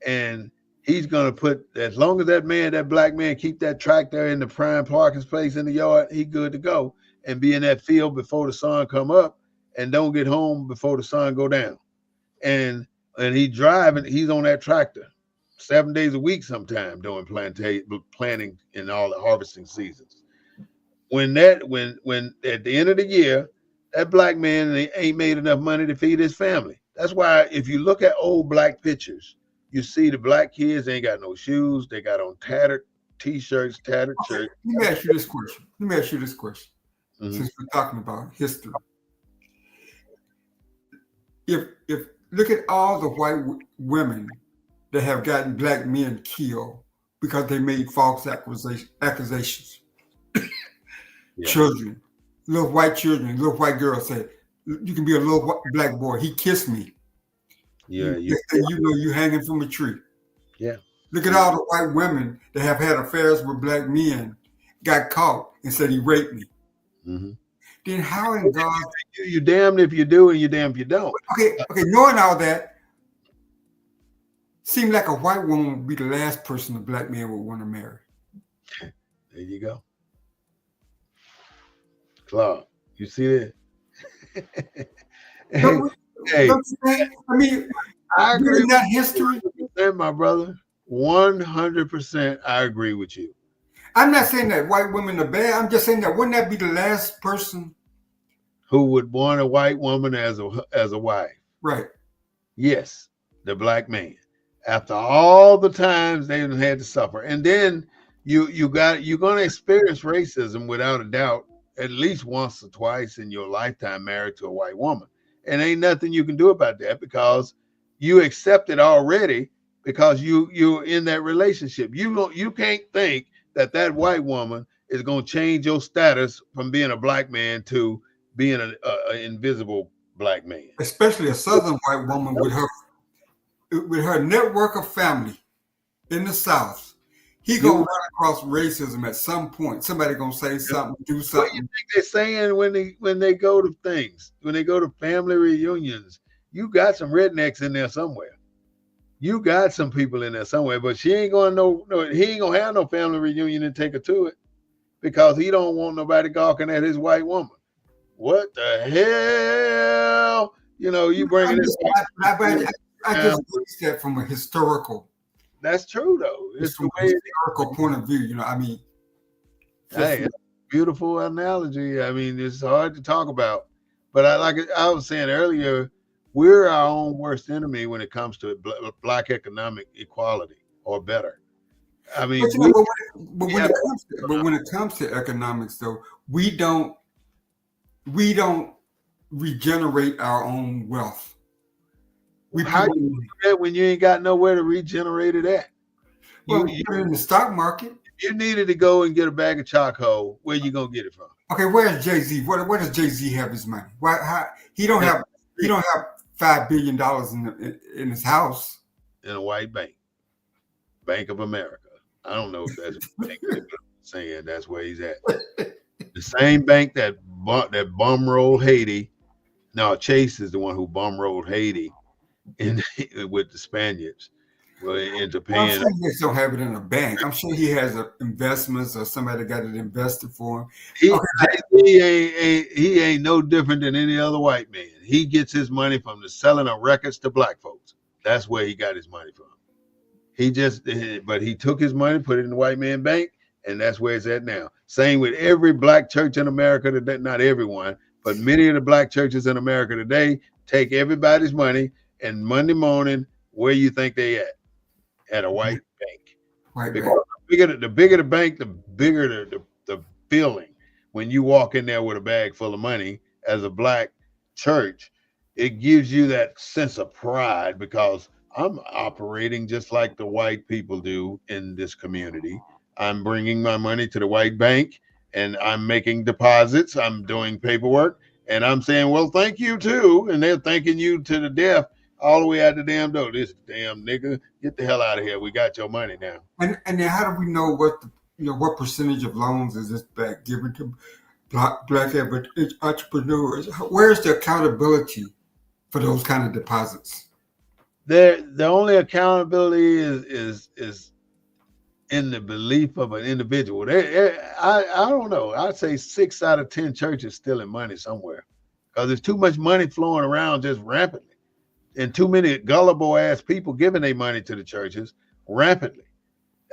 And he's going to put, as long as that black man keep that tractor in the prime parking space in the yard, he good to go and be in that field before the sun come up and don't get home before the sun go down. And he driving, he's on that tractor 7 days a week sometime doing planting in all the harvesting seasons. When at the end of the year, that black man ain't made enough money to feed his family. That's why if you look at old black pictures, you see the black kids ain't got no shoes. They got on tattered t-shirts, tattered shirts. Let me ask you this question. Since we're talking about history. If look at all the white women that have gotten black men killed because they made false accusations. Yeah. Children, little white girls say, you can be a little black boy. He kissed me. Yeah, you know you hanging from a tree. Yeah. Look at all the white women that have had affairs with black men, got caught and said he raped me. Mm-hmm. Then how in God? You damned if you do and you damned if you don't. Okay. Knowing all that, seemed like a white woman would be the last person a black man would want to marry. There you go. Claude, you see that? Hey, I mean, I agree with that history. My brother, 100% I agree with you. I'm not saying that white women are bad. I'm just saying that wouldn't that be the last person who would want a white woman as a wife? Right. Yes, the black man. After all the times they've had to suffer, and then you're going to experience racism without a doubt at least once or twice in your lifetime married to a white woman. And ain't nothing you can do about that because you accept it already because you're in that relationship. You can't think that white woman is going to change your status from being a black man to being an invisible black man. Especially a Southern white woman with her network of family in the South. He gonna run across racism at some point. Somebody gonna say something, do something. What do you think they're saying when they go to things, when they go to family reunions? You got some rednecks in there somewhere. You got some people in there somewhere, but she ain't gonna he ain't gonna have no family reunion and take her to it because he don't want nobody gawking at his white woman. What the hell? You bringing this. I just look at that from a historical. That's true, though. It's from a historical point of view, I mean. Hey, it's a beautiful analogy. I mean, it's hard to talk about. But like I was saying earlier, we're our own worst enemy when it comes to black economic equality or better. I mean, but when it comes to economics, though, we don't regenerate our own wealth. How do you do that when you ain't got nowhere to regenerate it at? You're in the stock market. You needed to go and get a bag of charcoal. Where you gonna get it from? Okay, where's Jay-Z? Where does Jay-Z have his money? He don't have $5 billion in his house. In a white bank, Bank of America. I don't know if that's saying that's where he's at. The same bank that bum rolled Haiti. No, Chase is the one who bum rolled Haiti with the Spaniards. into Well, I'm paying. sure he just don't have it in a bank. I'm sure he has investments or somebody got it invested for him. He, Okay, he ain't no different than any other white man. He gets his money from the selling of records to black folks. That's where he got his money from. But he took his money, put it in the white man bank, and that's where it's at now. Same with every black church in America today. Not everyone, but many of the black churches in America today take everybody's money, and Monday morning, where you think they at? At a white bank. white Because bank. the bigger the bank, the bigger the feeling. When you walk in there with a bag full of money as a black church, it gives you that sense of pride because I'm operating just like the white people do in this community. I'm bringing my money to the white bank and I'm making deposits. I'm doing paperwork and I'm saying, well, thank you too. And they're thanking you to the death all the way out the damn door. This damn nigga, get the hell out of here. We got your money now. And then how do we know what percentage of loans is this bank given to black entrepreneurs? Where's the accountability for those kind of deposits? The only accountability is in the belief of an individual. I don't know. I'd say 6 out of 10 churches stealing money somewhere because there's too much money flowing around just rampantly, and too many gullible ass people giving their money to the churches rampantly.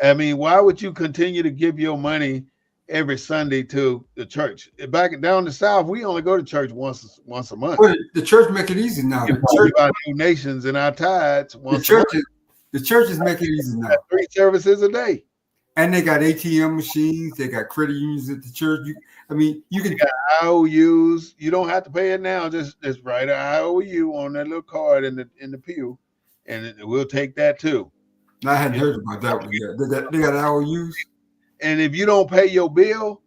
I mean, why would you continue to give your money every Sunday to the church? Back down the South, we only go to church once a month. Well, the church make it easy now. We give our donations and our tithes once a month. The churches make it easy now. 3 services a day. And they got ATM machines. They got credit unions at the church. You can got IOUs. You don't have to pay it now. Just write an IOU on that little card in the pew, and we'll take that too. I hadn't heard about that one yet. They got IOUs. And if you don't pay your bill,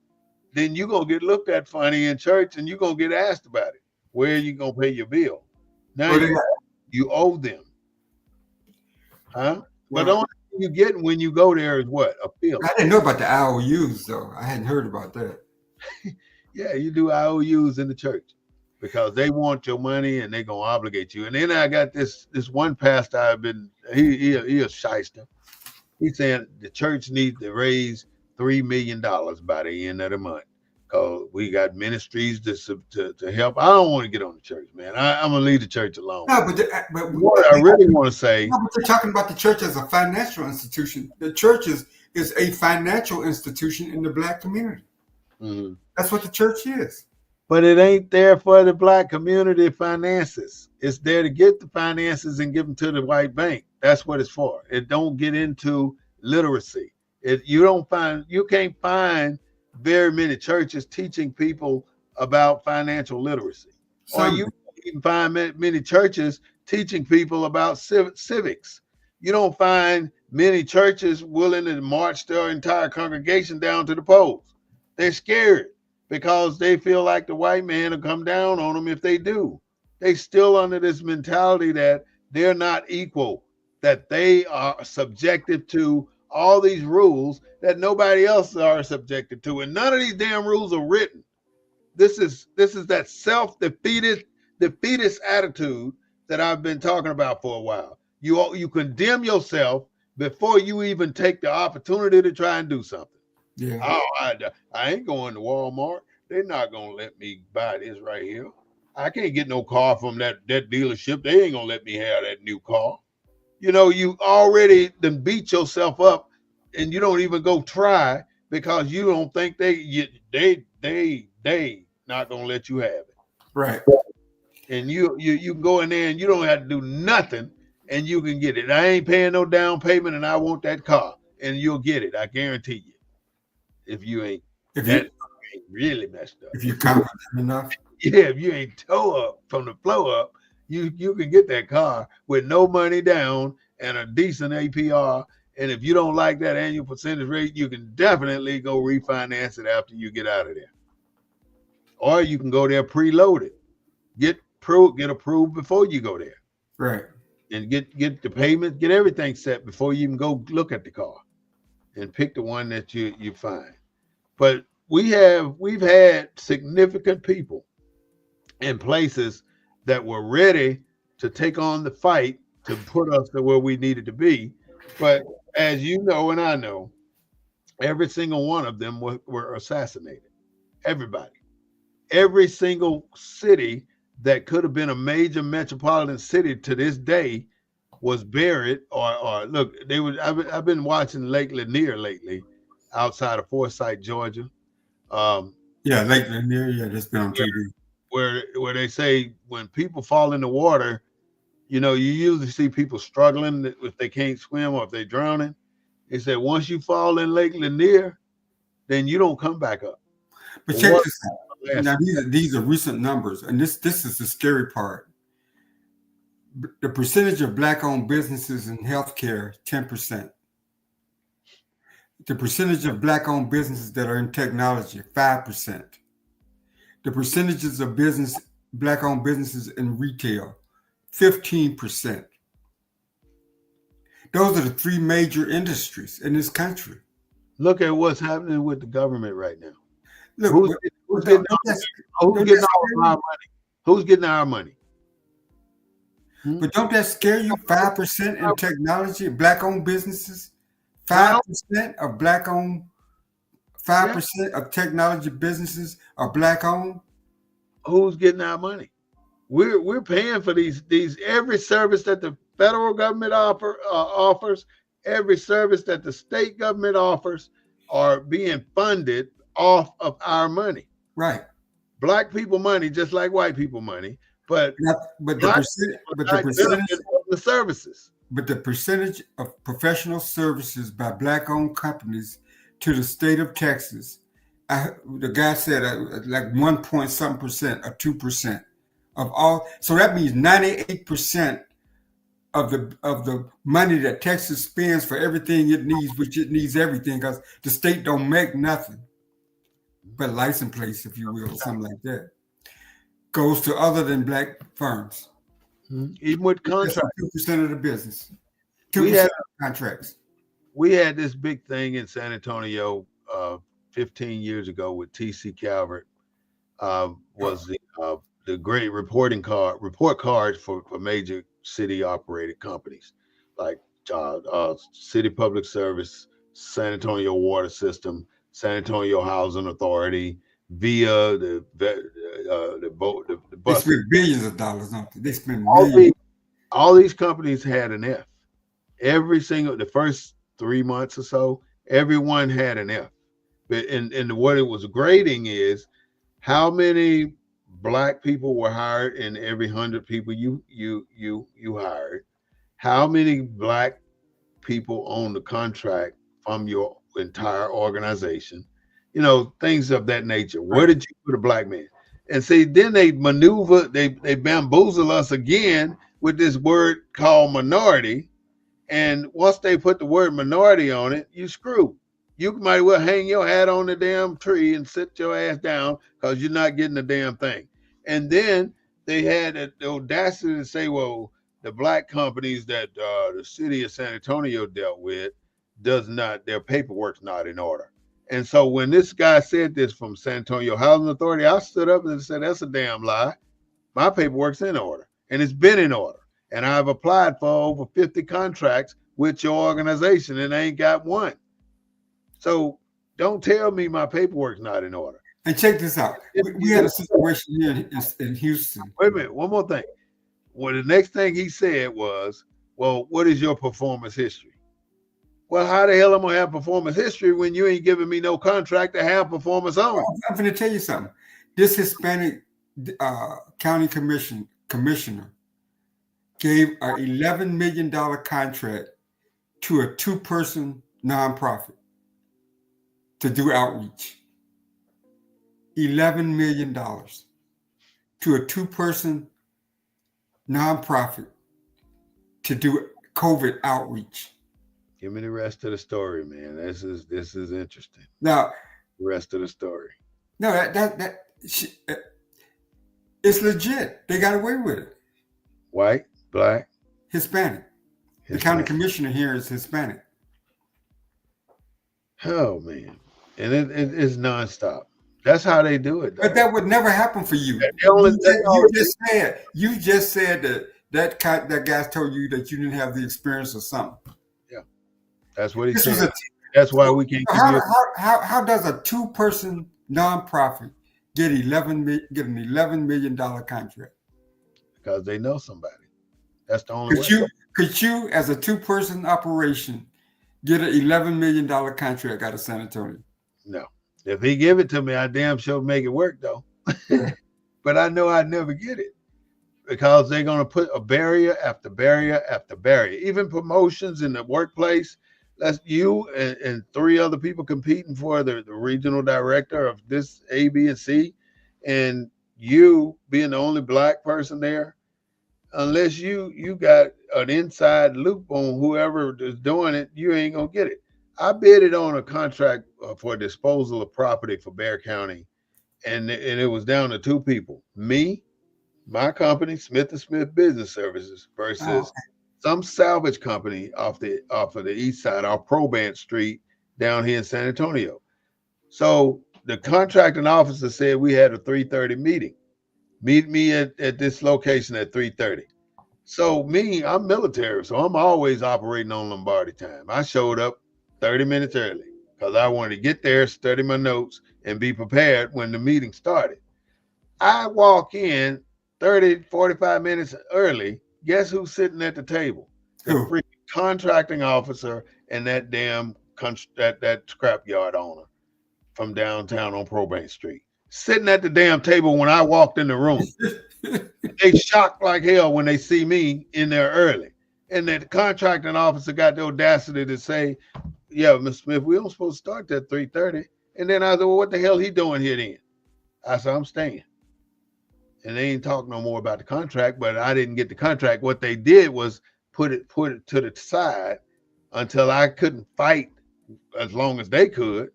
then you're going to get looked at funny in church and you're going to get asked about it. Where are you going to pay your bill? Now you owe them. Huh? But the only thing you get when you go there is what? A bill. I didn't know about the IOUs, though. I hadn't heard about that. Yeah, you do IOUs in the church because they want your money and they're going to obligate you. And then I got this one pastor he a shyster. He's saying the church needs to raise $3 million by the end of the month because we got ministries to help. I don't want to get on the church, man. I'm gonna leave the church alone. No, but what I really want to say. No, but you're talking about the church as a financial institution. The church is a financial institution in the black community. Mm-hmm. That's what the church is. But it ain't there for the black community finances. It's there to get the finances and give them to the white bank. That's what it's for. It don't get into literacy. You can't find very many churches teaching people about financial literacy. Or you can find many churches teaching people about civics. You don't find many churches willing to march their entire congregation down to the polls. They're scared because they feel like the white man will come down on them if they do. They still under this mentality that they're not equal, that they are subjected to all these rules that nobody else are subjected to. And none of these damn rules are written. This is that defeatist attitude that I've been talking about for a while. You condemn yourself before you even take the opportunity to try and do something. Yeah. Oh, I ain't going to Walmart. They're not going to let me buy this right here. I can't get no car from that dealership. They ain't going to let me have that new car. You know, you already then beat yourself up and you don't even go try because you don't think they not going to let you have it. Right. And you can go in there and you don't have to do nothing and you can get it. I ain't paying no down payment and I want that car and you'll get it. I guarantee you. If you ain't really messed up. If you're confident enough. Yeah, if you ain't toe up from the flow up, you can get that car with no money down and a decent APR. And if you don't like that annual percentage rate, you can definitely go refinance it after you get out of there. Or you can go there preloaded. Get approved before you go there. Right. And get the payment, get everything set before you even go look at the car. And pick the one that you find. But we've had significant people in places that were ready to take on the fight to put us to where we needed to be. But as you know, and I know, every single one of them were assassinated. Everybody. Every single city that could have been a major metropolitan city to this day was buried or look, they would I've been watching Lake Lanier lately outside of Forsyth, Georgia. Um, Yeah, Lake Lanier. Yeah, that's been on where TV. where they say when people fall in the water, you usually see people struggling if they can't swim or if they're drowning. They said once you fall in Lake Lanier, then you don't come back up. But The check water this out. lasts. Now these are recent numbers, and this is the scary part. The percentage of black-owned businesses in healthcare, 10%. The percentage of black-owned businesses that are in technology, 5%. The percentages of black-owned businesses in retail, 15%. Those are the three major industries in this country. Look at what's happening with the government right now. Look, Who's, who's getting who's don't getting that all scare of our you? money? Who's getting our money? Hmm? But don't that scare you? 5% in technology, black-owned businesses, Now, 5% of black-owned, yeah, 5% of technology businesses are black-owned. who's getting our money? We're paying for these every service that the federal government offers, every service that the state government offers are being funded off of our money. Right. Black people money, just like white people money, but But the black percent, people but are the not percentage, benefiting from the services. but the percentage of professional services by black-owned companies to the state of Texas, the guy said like 1 point something percent or 2% of all. So that means 98% of the money that Texas spends for everything it needs, which it needs everything because the state don't make nothing but license plates, if you will, or something like that, goes to other than black firms. Even with Less than contracts, 2% of the business, we 2% had of contracts. we had this big thing in San Antonio 15 years ago with TC Calvert. Was the great report cards for major city operated companies like City Public Service, San Antonio Water System, San Antonio Housing Authority, via the They buses. spend billions of dollars on it. They spend All millions. these all these companies had an F. Every single the first 3 months or so, everyone had an F. But and what it was grading is how many black people were hired in every 100 people you hired. How many black people own the contract from your entire organization? Things of that nature. Where Right. did you put a black man? And see, then they maneuver, they bamboozle us again with this word called minority. And once they put the word minority on it, you screw. You might well hang your hat on the damn tree and sit your ass down because you're not getting the damn thing. And then they had the audacity to say, well, the black companies that the city of San Antonio dealt with their paperwork's not in order. And so when this guy said this from San Antonio Housing Authority, I stood up and said, that's a damn lie. My paperwork's in order and it's been in order. And I've applied for over 50 contracts with your organization and I ain't got one. So don't tell me my paperwork's not in order. And check this out. We had a situation here in Houston. Wait a minute, one more thing. Well, the next thing he said was, well, what is your performance history? Well, how the hell am I gonna have performance history when you ain't giving me no contract to have performance on? I'm going to tell you something. This Hispanic county commissioner gave an $11 million contract to a 2-person nonprofit to do outreach. $11 million to a 2-person nonprofit to do COVID outreach. Give me the rest of the story, man. This is interesting. Now, The rest of the story. no, it's legit. They got away with it. White, black, Hispanic. The county commissioner here is Hispanic. Oh man, and it's nonstop. That's how they do it. But that would never happen for you. You just said that guy told you that you didn't have the experience or something. Yeah. That's what he This was said. a That's why so we can't give how, you. how does a two-person nonprofit get get an $11 million contract? Because they know somebody. That's the only Could way. you as a two-person operation get an $11 million contract out of San Antonio? No. If he give it to me, I damn sure make it work though. Yeah. But I know I'd never get it because they're gonna put a barrier after barrier after barrier. Even promotions in the workplace. That's you and three other people competing for the regional director of this A, B, and C, and you being the only black person there. Unless you got an inside loop on whoever is doing it, you ain't gonna get it. I bid it on a contract for disposal of property for Bear County, and it was down to two people: me, my company, Smith and Smith Business Services, Oh, versus some salvage company off of the east side, off Probant Street, down here in San Antonio. So the contracting officer said we had a 3:30 meeting. Meet me at this location at 3:30. So me, I'm military, so I'm always operating on Lombardi time. I showed up 30 minutes early because I wanted to get there, study my notes, and be prepared when the meeting started. I walk in 30, 45 minutes early. Guess who's sitting at the table? The who? freaking contracting officer and that damn that scrapyard owner from downtown on Probate Street. Sitting at the damn table when I walked in the room. They shocked like hell when they see me in there early. And the contracting officer got the audacity to say, "Yeah, Mr. Smith, we don't supposed to start at 3:30." And then I said, "Well, what the hell he doing here then?" I said, "I'm staying." And they ain't talk no more about the contract, but I didn't get the contract. What they did was put it to the side until I couldn't fight as long as they could.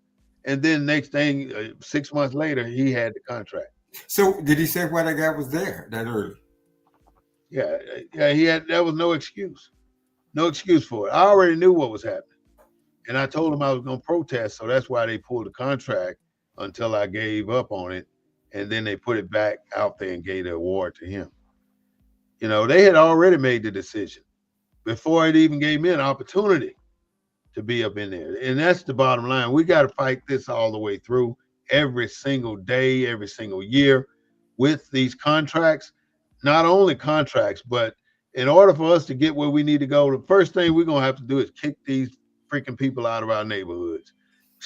And then next thing, 6 months later, he had the contract. So did he say why that guy was there that early? Yeah, yeah, he had. There was no excuse. No excuse for it. I already knew what was happening. And I told them I was going to protest. So that's why they pulled the contract until I gave up on it. And then they put it back out there and gave the award to him. They had already made the decision before it even gave me an opportunity to be up in there. And that's the bottom line. We got to fight this all the way through every single day, every single year with these contracts. Not only contracts, but in order for us to get where we need to go, the first thing we're going to have to do is kick these freaking people out of our neighborhoods.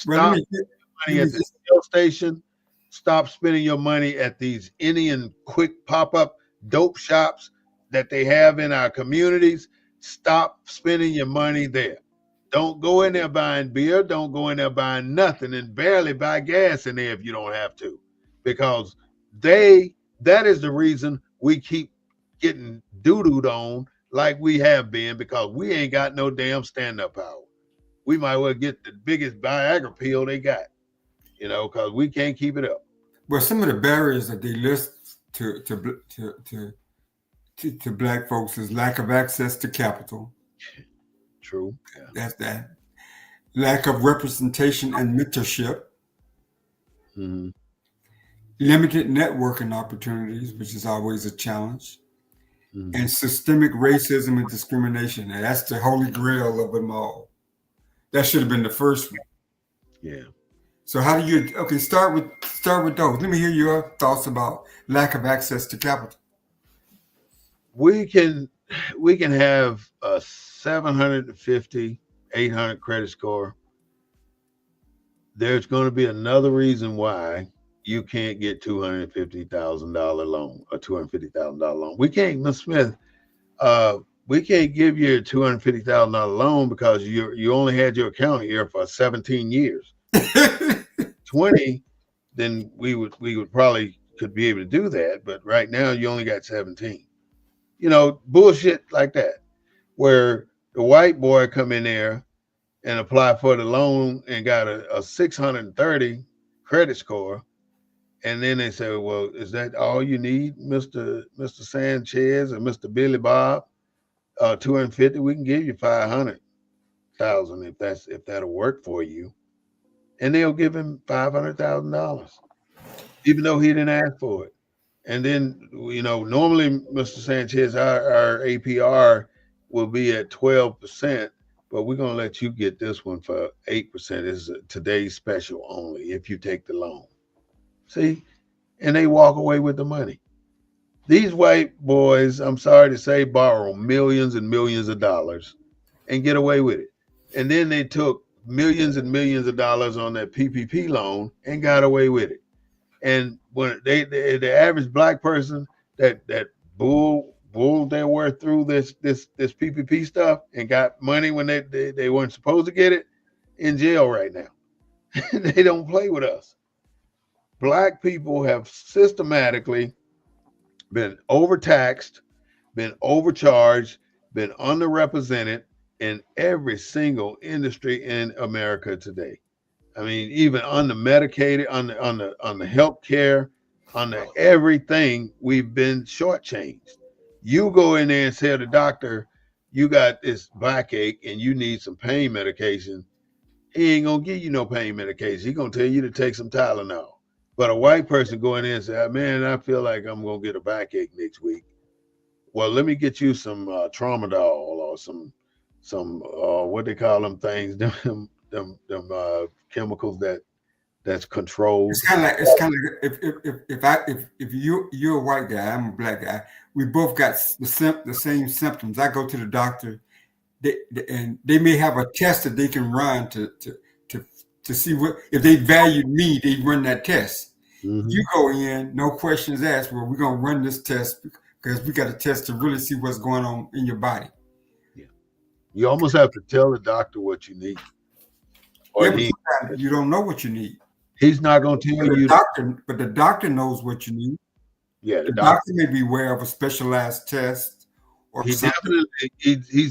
Well, let Stop me let money me at the shell station. Stop spending your money at these Indian quick pop-up dope shops that they have in our communities. Stop spending your money there. Don't go in there buying beer. Don't go in there buying nothing, and barely buy gas in there if you don't have to, because that is the reason we keep getting doo-dooed on like we have been, because we ain't got no damn stand-up power. We might well get the biggest Viagra pill they got, because we can't keep it up. well, some of the barriers that they list to black folks is lack of access to capital. True. Yeah. That's that. Lack of representation and mentorship. Mm-hmm. Limited networking opportunities, which is always a challenge. Mm-hmm. And systemic racism and discrimination. And that's the holy grail of them all. That should have been the first one. Yeah. So how do you start with those. Let me hear your thoughts about lack of access to capital. We can have a 750, 800 credit score. There's going to be another reason why you can't get $250,000 loan or $250,000 loan. We can't, Ms. Smith. We can't give you a $250,000 loan because you only had your account here for 17 years. 20, then we would probably could be able to do that. But right now you only got 17. Bullshit like that, where the white boy come in there and apply for the loan and got a 630 credit score. And then they say, well, is that all you need, Mr. Sanchez or Mr. Billy Bob? 250, we can give you 500,000 if that'll work for you. And they'll give him $500,000, even though he didn't ask for it. And then, normally, Mr. Sanchez, our APR will be at 12%, but we're gonna let you get this one for 8%. This is today's special only if you take the loan. See, and they walk away with the money. These white boys, I'm sorry to say, borrow millions and millions of dollars and get away with it. And then they took millions and millions of dollars on that PPP loan and got away with it. And when the average black person that bulled their way through this PPP stuff and got money when they weren't supposed to get it, in jail right now. They don't play with us. Black people have systematically been overtaxed, been overcharged, been underrepresented in every single industry in America today. I mean, even on the medicated, on the health care, on the everything, we've been shortchanged. You go in there and tell the doctor you got this backache and you need some pain medication. He ain't gonna give you no pain medication. He's gonna tell you to take some Tylenol. But a white person go in there and say, "Man, I feel like I'm gonna get a backache next week. Well, let me get you some tramadol or some what they call them things, them chemicals that's controlled." If you're a white guy, I'm a black guy. We both got the same symptoms. I go to the doctor, and they may have a test that they can run to see what if they value me. They run that test. Mm-hmm. You go in, no questions asked. Well, we're gonna run this test because we got a test to really see what's going on in your body. Yeah, you almost have to tell the doctor what you need, or you don't know what you need. He's not going to tell you. But the doctor knows what you need. Yeah, the doctor may be aware of a specialized test. Or he's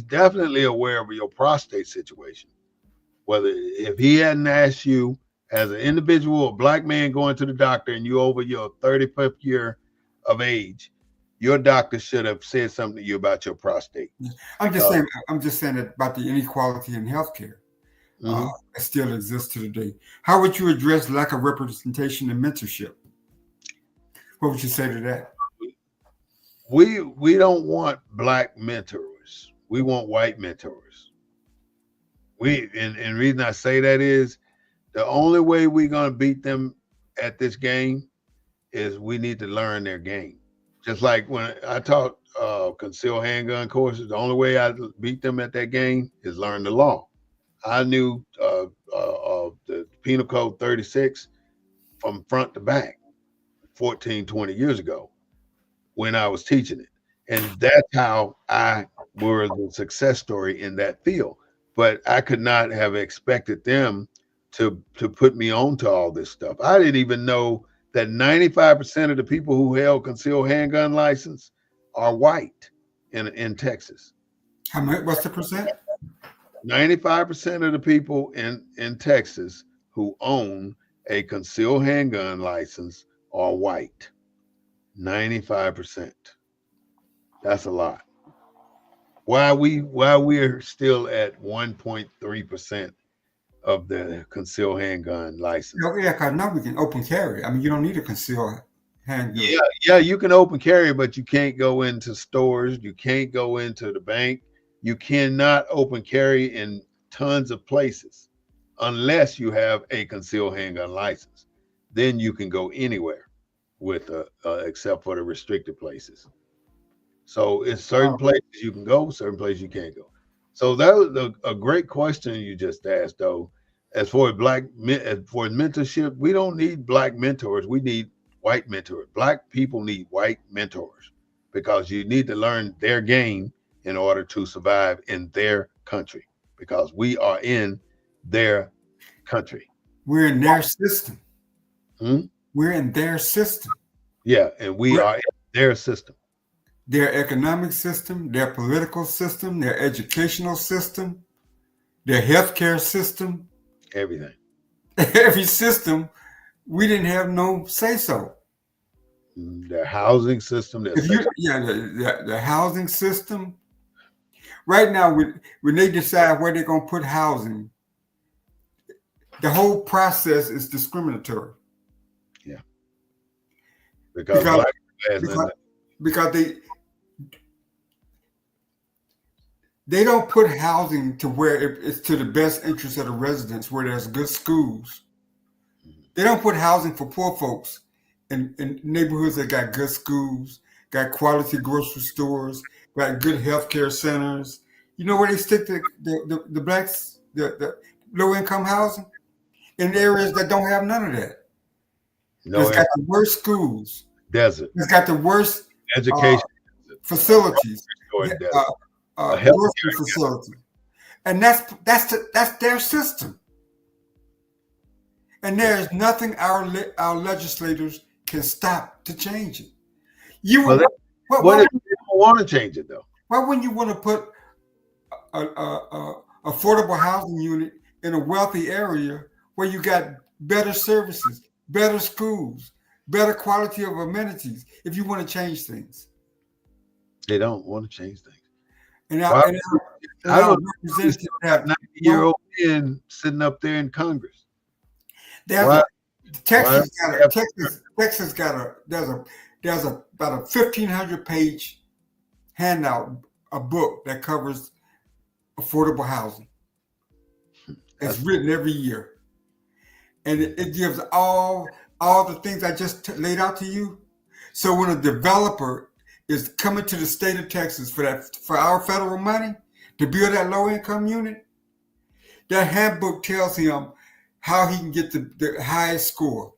definitely aware of your prostate situation. Whether if he hadn't asked you as an individual, a black man going to the doctor, and you over your 35th year of age, your doctor should have said something to you about your prostate. I'm just saying about the inequality in healthcare. That still exists to today. How would you address lack of representation and mentorship? What would you say to that? We don't want black mentors. We want white mentors. And reason I say that is the only way we're gonna beat them at this game is we need to learn their game. Just like when I taught concealed handgun courses, the only way I beat them at that game is learn the law. I knew the Penal Code 36 from front to back 14, 20 years ago when I was teaching it. And that's how I was the success story in that field. But I could not have expected them to put me on to all this stuff. I didn't even know that 95% of the people who held concealed handgun license are white in Texas. How much? What's the percent? 95% of the people in Texas who own a concealed handgun license are white. 95%. That's a lot. Why we're still at 1.3% of the concealed handgun license. Yeah, because now we can open carry. I mean, you don't need a concealed handgun. Yeah, you can open carry, but you can't go into stores. You can't go into the bank. You cannot open carry in tons of places unless you have a concealed handgun license. Then you can go anywhere with except for the restricted places. So it's certain places you can go, certain places you can't go. So that was a great question you just asked, though. As for mentorship, we don't need black mentors. We need white mentors. Black people need white mentors because you need to learn their game in order to survive in their country, because we are in their country. We're in their system. We're in their system. Yeah, and we are in their system. Their economic system, their political system, their educational system, their healthcare system. Everything. Every system, we didn't have no say-so. Their housing system. The housing system. Right now, when they decide where they're going to put housing, the whole process is discriminatory. Yeah. Because they They don't put housing to where it's to the best interest of the residents, where there's good schools. They don't put housing for poor folks in neighborhoods that got good schools, got quality grocery stores, got good healthcare centers. You know where they stick the blacks, the low income housing? In areas that don't have none of that. No It's got the worst schools. desert It's got the worst uh, education, facilities, or desert, uh, a health. grocery facilities, and that's their system. And there is nothing our legislators can stop to change it. You Well, what if they don't want to change it though? why wouldn't you want to put a affordable housing unit in a wealthy area where you got better services, better schools, better quality of amenities if you want to change things? They don't want to change things. And Why? I our don't representatives have 90-year-old men sitting up there in Congress. there's Why? Texas got there's about a 1,500-page handout, a book that covers affordable housing. It's written every year, and it gives all the things I just laid out to you. So when a developer is coming to the state of Texas for our federal money to build that low income unit, that handbook tells him how he can get the highest score.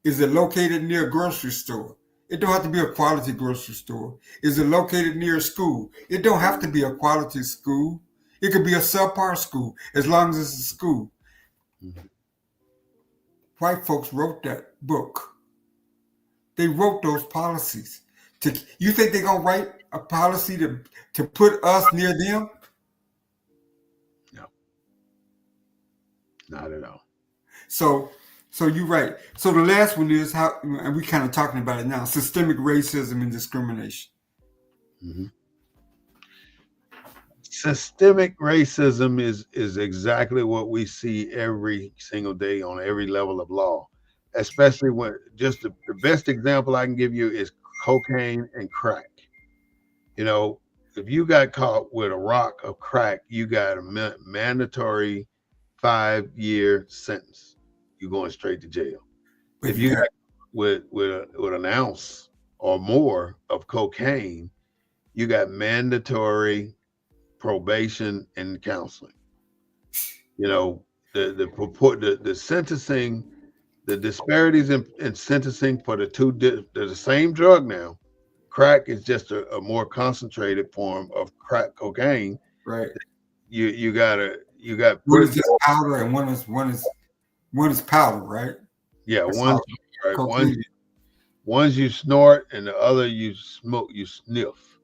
Is it located near a grocery store? It don't have to be a quality grocery store. Is it located near a school? It don't have to be a quality school. It could be a subpar school as long as it's a school. Mm-hmm. White folks wrote that book. They wrote those policies. You think they're gonna write a policy to put us near them? No, not at all. So you're right. So the last one is how, and we kind of talking about it now: systemic racism and discrimination. Mm-hmm. Systemic racism is exactly what we see every single day on every level of law, especially when just the best example I can give you is cocaine and crack. You know, if you got caught with a rock of crack, you got a mandatory 5-year sentence. You're going straight to jail. But if you got with an ounce or more of cocaine, you got mandatory probation and counseling. You know, the sentencing, the disparities in sentencing for the same drug now. Crack is just a more concentrated form of crack cocaine. Right. You got one is just powder and one is powder, right? Yeah, one's right. One's you snort and the other you sniff.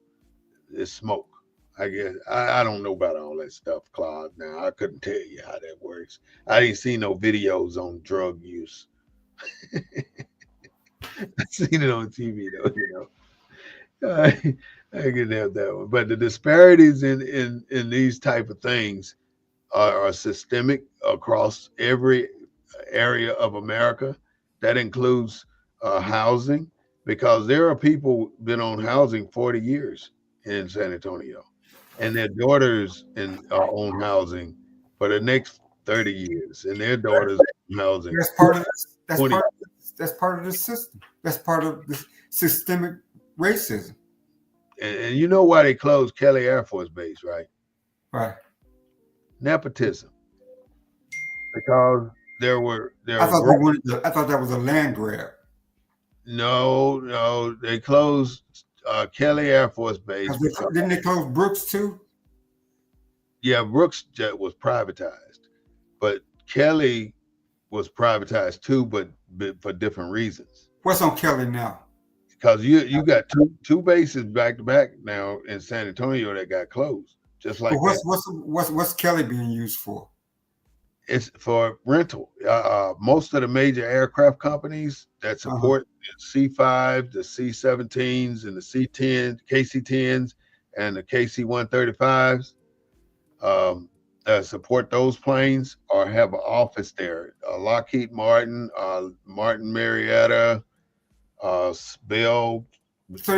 It's smoke. I guess I don't know about all that stuff, Claude. Now I couldn't tell you how that works. I didn't see no videos on drug use. I seen it on TV though, you know. I can have that one. But the disparities in these type of things are systemic across every area of America. That includes housing, because there are people been on housing 40 years in San Antonio, and their daughters own housing for the next 30 years, and their daughters own housing. That's part of the system. That's part of the systemic racism. And you know why they closed Kelly Air Force Base, right? Right. Nepotism. Because I thought that was a land grab. No, they closed Kelly Air Force Base. Didn't they close Brooks too? Yeah, Brooks jet was privatized, but Kelly was privatized too, but for different reasons. What's on Kelly now? Because you got two bases back to back now in San Antonio that got closed. Just like what's Kelly being used for? It's for rental. Most of the major aircraft companies that support the C5, the C-17s, and the C-10, KC-10s, and the KC-135s support those planes or have an office there. Lockheed Martin, Martin Marietta, Bell. So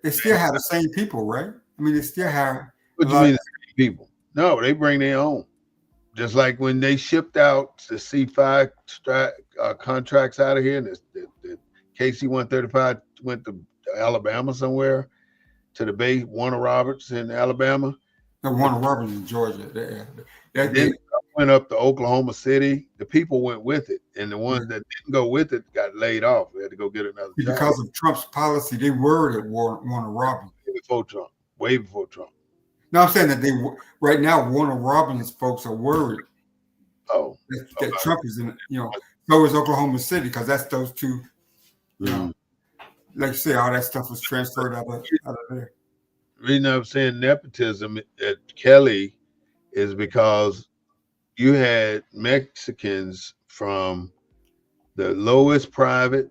they still have the same people, right? I mean, they still have. What do you mean? people. No, they bring their own. Just like when they shipped out the C5 contracts out of here, and the KC-135 went to Alabama somewhere to the base, Warner Roberts in Alabama. The Warner Roberts in Georgia. And then went up to Oklahoma City. The people went with it, and the ones that didn't go with it got laid off. They had to go get another job. Because of Trump's policy, they were at Warner Roberts. Way before Trump. No, I'm saying that right now Warner Robbins folks are worried. Oh, that Trump is in, so is Oklahoma City, because that's those two. Like you say, all that stuff was transferred out of there. The reason I'm saying nepotism at Kelly is because you had Mexicans from the lowest private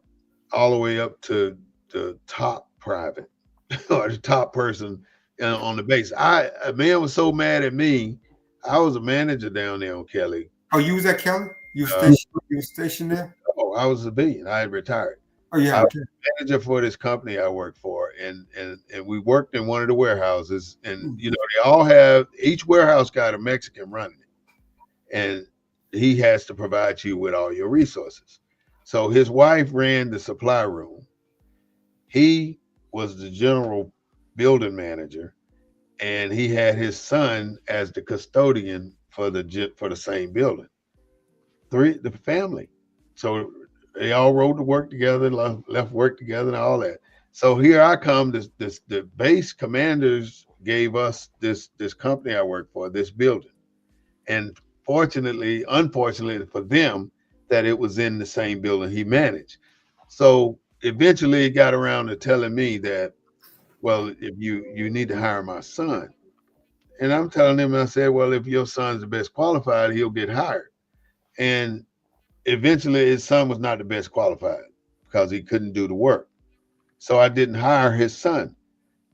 all the way up to the top private or the top person on the base. A man was so mad at me. I was a manager down there on Kelly. Oh, you was at Kelly? You were stationed there? Oh, I was a civilian. I had retired. Oh, yeah. I was manager for this company I worked for, and we worked in one of the warehouses, and they all have, each warehouse got a Mexican running it, and he has to provide you with all your resources. So his wife ran the supply room. He was the general building manager, and he had his son as the custodian for the same building. The family. So they all rode to work together, left work together, and all that. So here I come. The base commanders gave us this company I work for, this building, and unfortunately for them, that it was in the same building he managed. So eventually, it got around to telling me that, well, if you need to hire my son, and I'm telling him, I said, well, if your son's the best qualified, he'll get hired, and eventually his son was not the best qualified because he couldn't do the work. So I didn't hire his son.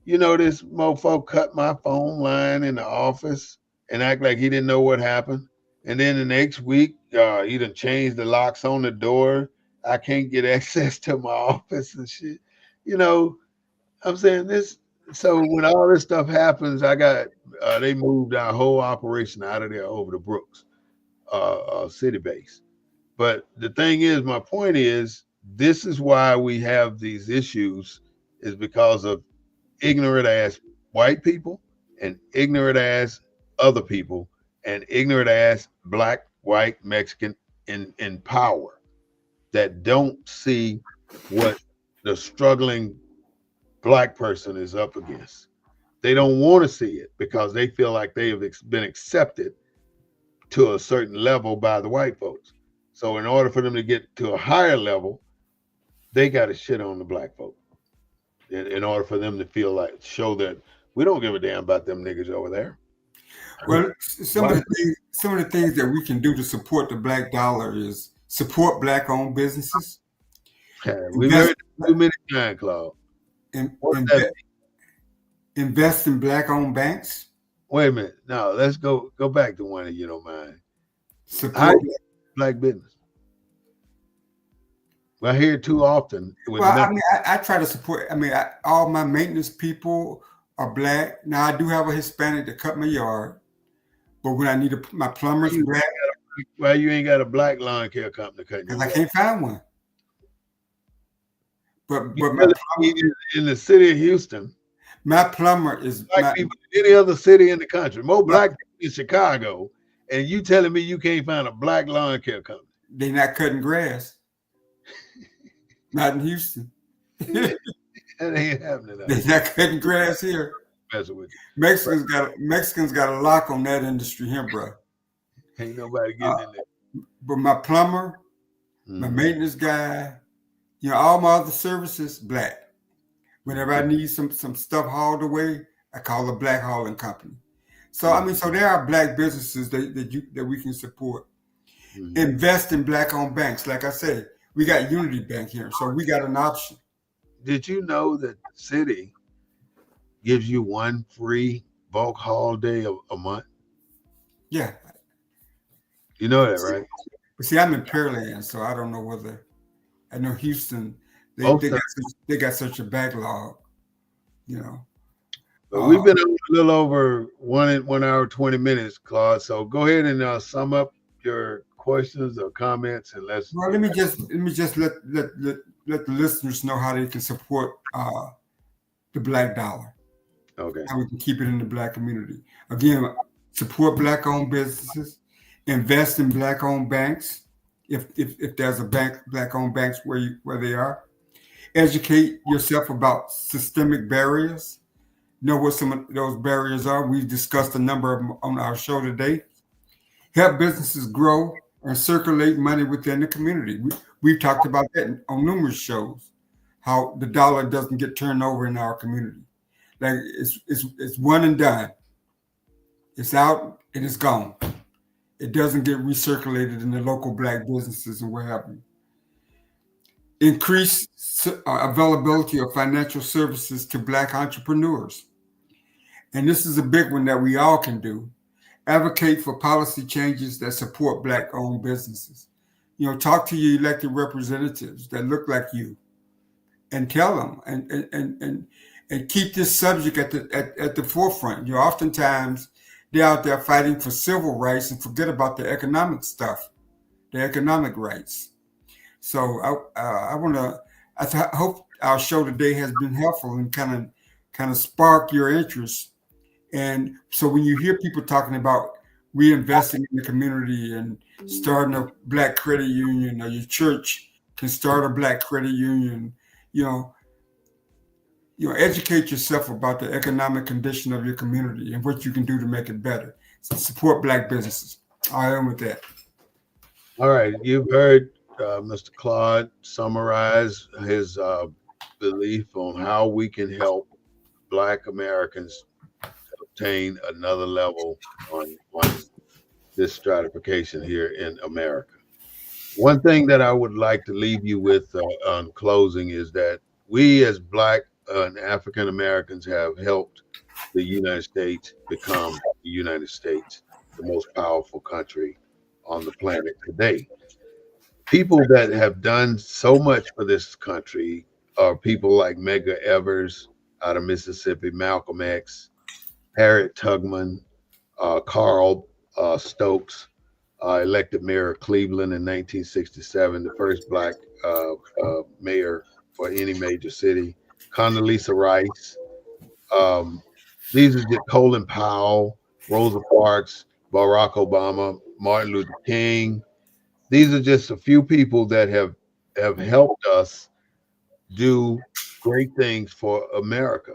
This mofo cut my phone line in the office and act like he didn't know what happened. And then the next week, he done changed the locks on the door. I can't get access to my office and shit. I'm saying this. So when all this stuff happens, they moved our whole operation out of there over to Brooks, city base. But the thing is, my point is, this is why we have these issues, is because of ignorant ass white people and ignorant ass other people and ignorant ass black, white, Mexican in power that don't see what the struggling black person is up against. They don't want to see it because they feel like they have been accepted to a certain level by the white folks. So in order for them to get to a higher level, they got to shit on the black folk in order for them to show that we don't give a damn about them niggas over there. Well, some of the things that we can do to support the black dollar is support black-owned businesses. We've heard it too many times, Claude. Invest in black-owned banks. Wait a minute. No, let's go back to one, if you don't mind. Support black business. I hear it too often. I try to support. All my maintenance people are black. Now I do have a Hispanic to cut my yard, but when I need my plumber's black. Why you ain't got a black lawn care company cutting? Because I can't find one. But in the city of Houston, my plumber is black people in any other city in the country. More black people in Chicago, and you telling me you can't find a black lawn care company? They're not cutting grass. Not in Houston. That ain't happening. They're not cutting grass here. Messing with you. Mexicans got a lock on that industry here, bro. Ain't nobody getting in there. But my plumber, my maintenance guy, all my other services, black. Whenever I need some stuff hauled away, I call a black hauling company. So so there are black businesses that we can support. Invest in black-owned banks. Like I said, we got Unity Bank here, so we got an option. Did you know that the city gives you one free bulk haul day a month? Yeah. You know that, right? But see, I'm in Pearland, so I don't know whether. I know Houston, they got such a backlog, But we've been on a little over 1 hour 20 minutes, Claude. So go ahead and sum up your questions or comments, and let's. Well, let me just let the listeners know how they can support the black dollar, Okay. how we can keep it in the black community. Again, support black-owned businesses, invest in black-owned banks, if there's a bank, black-owned banks where they are. Educate yourself about systemic barriers. Know what some of those barriers are. We've discussed a number of them on our show today. Help businesses grow and circulate money within the community. We've talked about that on numerous shows, how the dollar doesn't get turned over in our community. Like it's one and done. It's out and it's gone. It doesn't get recirculated in the local black businesses and what have you. Increase availability of financial services to black entrepreneurs. And this is a big one that we all can do. Advocate for policy changes that support black-owned businesses. You know, talk to your elected representatives that look like you, and tell them, and keep this subject at the forefront. You know, oftentimes they're out there fighting for civil rights and forget about the economic stuff, the economic rights. So I hope our show today has been helpful and kind of spark your interest. And so when you hear people talking about reinvesting in the community and starting a black credit union, or your church can start a black credit union, you know, educate yourself about the economic condition of your community and what you can do to make it better. So support black businesses. I am with that. All right. You've heard Mr. Claude summarize his belief on how we can help Black Americans obtain another level on this stratification here in America. One thing that I would like to leave you with on closing is that we as Black and African Americans have helped the United States become the United States, the most powerful country on the planet today. People that have done so much for this country are people like Medgar Evers out of Mississippi, Malcolm X, Harriet Tubman, Carl Stokes, elected mayor of Cleveland in 1967, the first Black mayor for any major city, Condoleezza Rice. These are just Colin Powell, Rosa Parks, Barack Obama, Martin Luther King. These are just a few people that have helped us do great things for America.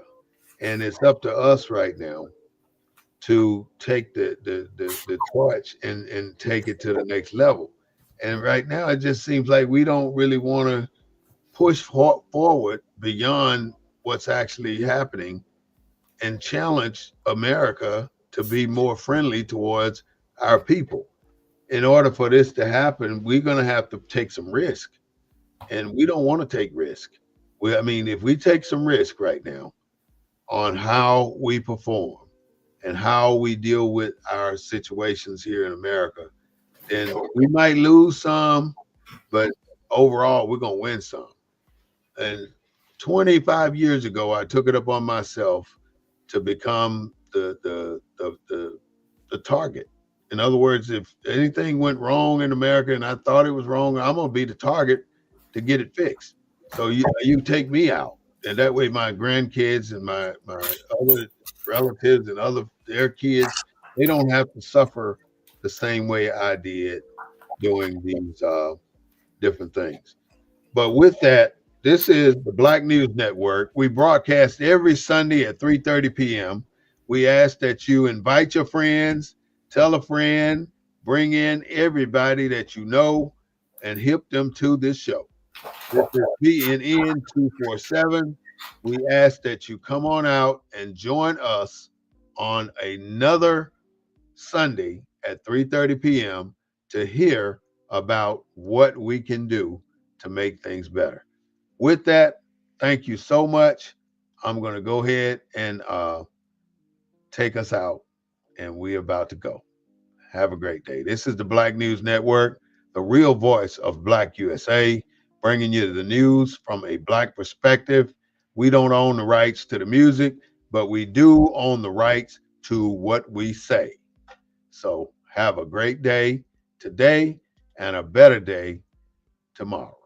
And it's up to us right now to take the torch and take it to the next level. And right now, it just seems like we don't really want to push forward beyond what's actually happening and challenge America to be more friendly towards our people. In order for this to happen, we're going to have to take some risk. And we don't want to take risk. I mean, if we take some risk right now on how we perform and how we deal with our situations here in America, then we might lose some, but overall, we're going to win some. And 25 years ago, I took it upon myself to become the target. In other words, if anything went wrong in America and I thought it was wrong, I'm going to be the target to get it fixed. So you take me out. And that way my grandkids and my other relatives and their kids, they don't have to suffer the same way I did doing these different things. But with that, this is the Black News Network. We broadcast every Sunday at 3:30 p.m. We ask that you invite your friends, tell a friend, bring in everybody that you know, and hip them to this show. This is BNN 247. We ask that you come on out and join us on another Sunday at 3:30 p.m. to hear about what we can do to make things better. With that, thank you so much. I'm going to go ahead and take us out, and we're about to go. Have a great day. This is the Black News Network, the real voice of Black USA, bringing you the news from a Black perspective. We don't own the rights to the music. but we do own the rights to what we say. So have a great day today and a better day tomorrow.